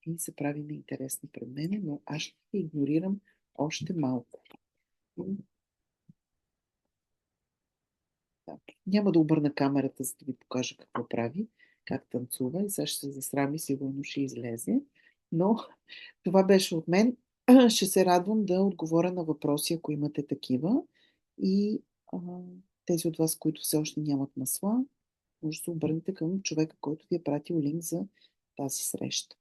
и се прави неинтересна пред мене, но аз ще игнорирам още малко. Да. Няма да обърна камерата, за да ви покажа какво прави, как танцува и сега ще се засрами, сигурно ще излезе. Но това беше от мен. Ще се радвам да отговоря на въпроси, ако имате такива. И тези от вас, които все още нямат масла, може да се обърнете към човека, който ви е пратил линк за тази среща.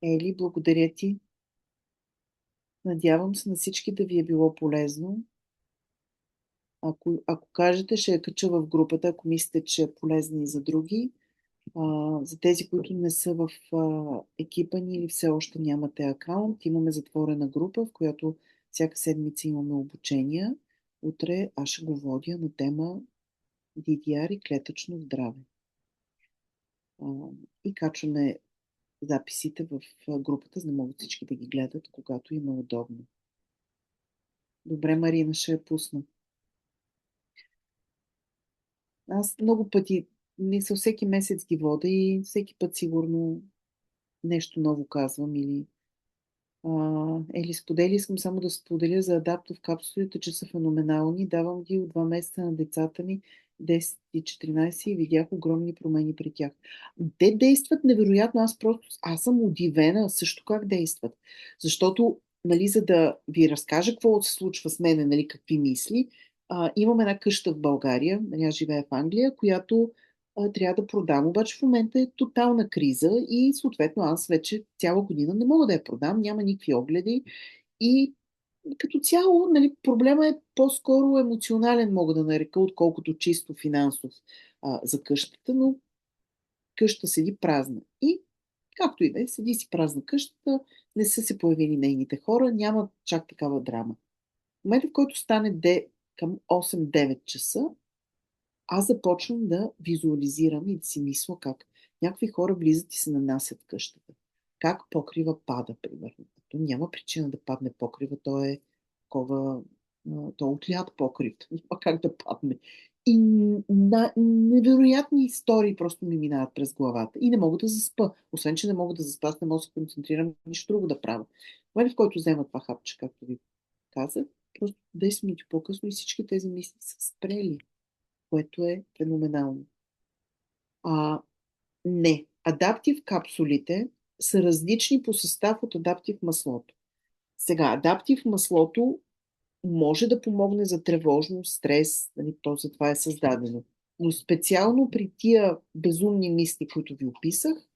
Ели, благодаря ти. Надявам се на всички да ви е било полезно. Ако кажете, ще я кача в групата, ако мислите, че е полезна и за други. За тези, които не са в екипа ни или все още нямате акаунт, имаме затворена група, в която всяка седмица имаме обучения. Утре аз ще го водя на тема DDR и клетъчно здраве. И качваме записите в групата, за да могат всички да ги гледат, когато им е удобно. Добре, Марина, ще я пусна. Аз много пъти, мисля, всеки месец ги вода и всеки път сигурно нещо ново казвам или Ели сподели, искам само да споделя за адаптов капсулите, че са феноменални. Давам ги от 2 месеца на децата ми, 10 и 14 и видях огромни промени при тях. Те действат невероятно. Аз съм удивена също как действат. Защото, нали, за да ви разкажа какво се случва с мене, нали, какви мисли, имам една къща в България, нали, аз живея в Англия, която трябва да продам. Обаче в момента е тотална криза и съответно аз вече цяла година не мога да я продам, няма никакви огледи и като цяло, нали, проблема е по-скоро емоционален, мога да нарека, отколкото чисто финансов за къщата, но къща седи празна. И както и да е, седи си празна къщата, не са се появили нейните хора, няма чак такава драма. В момента, в който стане към 8-9 часа, аз започвам да визуализирам и да си мисля как някакви хора влизат и се нанасят в къщата. Как покрива пада, примерно? То няма причина да падне покрива, то е такова, то е от ляд покрив, няма как да падне. И невероятни истории просто ми минават през главата. И не мога да заспа. Освен, че не мога да заспа, аз не мога да се концентрирам нищо друго да правя. В момента, в който взема това хапче, както ви казах, просто 10 минути по-късно и всички тези мисли са спрели, което е феноменално. А, не. Адаптив капсулите са различни по състав от адаптив маслото. Сега, адаптив маслото може да помогне за тревожност, стрес, нали, то за това е създадено. Но специално при тия безумни мисли, които ви описах,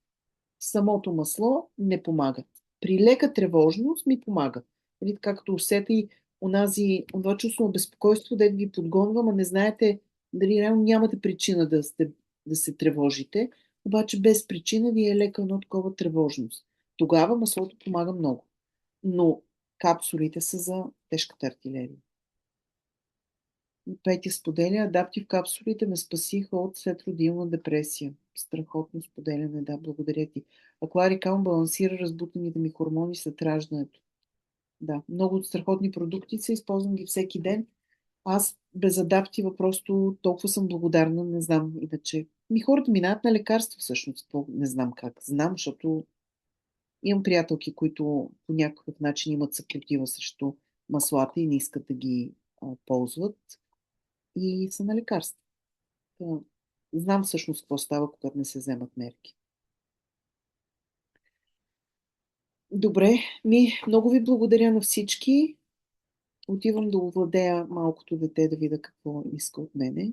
самото масло не помага. При лека тревожност ми помага. Нали, така като усета и онова чувство на безпокойство, да ви подгонвам, а не знаете дали реално нямате причина да се тревожите, обаче без причина ви е лека едно такова тревожност. Тогава маслото помага много. Но капсулите са за тежката артилерия. Петя споделя, адаптив капсулите ме спасиха от сетродилна депресия. Страхотно споделяне, да, благодаря ти. Аквари Каун балансира разбутаните ми хормони след раждането. Да, много страхотни продукти са, използвам ги всеки ден. Аз без адаптива просто толкова съм благодарна, не знам иначе. Хората минават на лекарства всъщност, не знам как. Знам, защото имам приятелки, които по някакъв начин имат съпротива срещу маслата и не искат да ги ползват и са на лекарства. Та, знам всъщност какво става, когато не се вземат мерки. Добре, много ви благодаря на всички. Отивам да овладея малкото дете да видя какво иска от мене.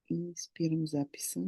И спирам записа.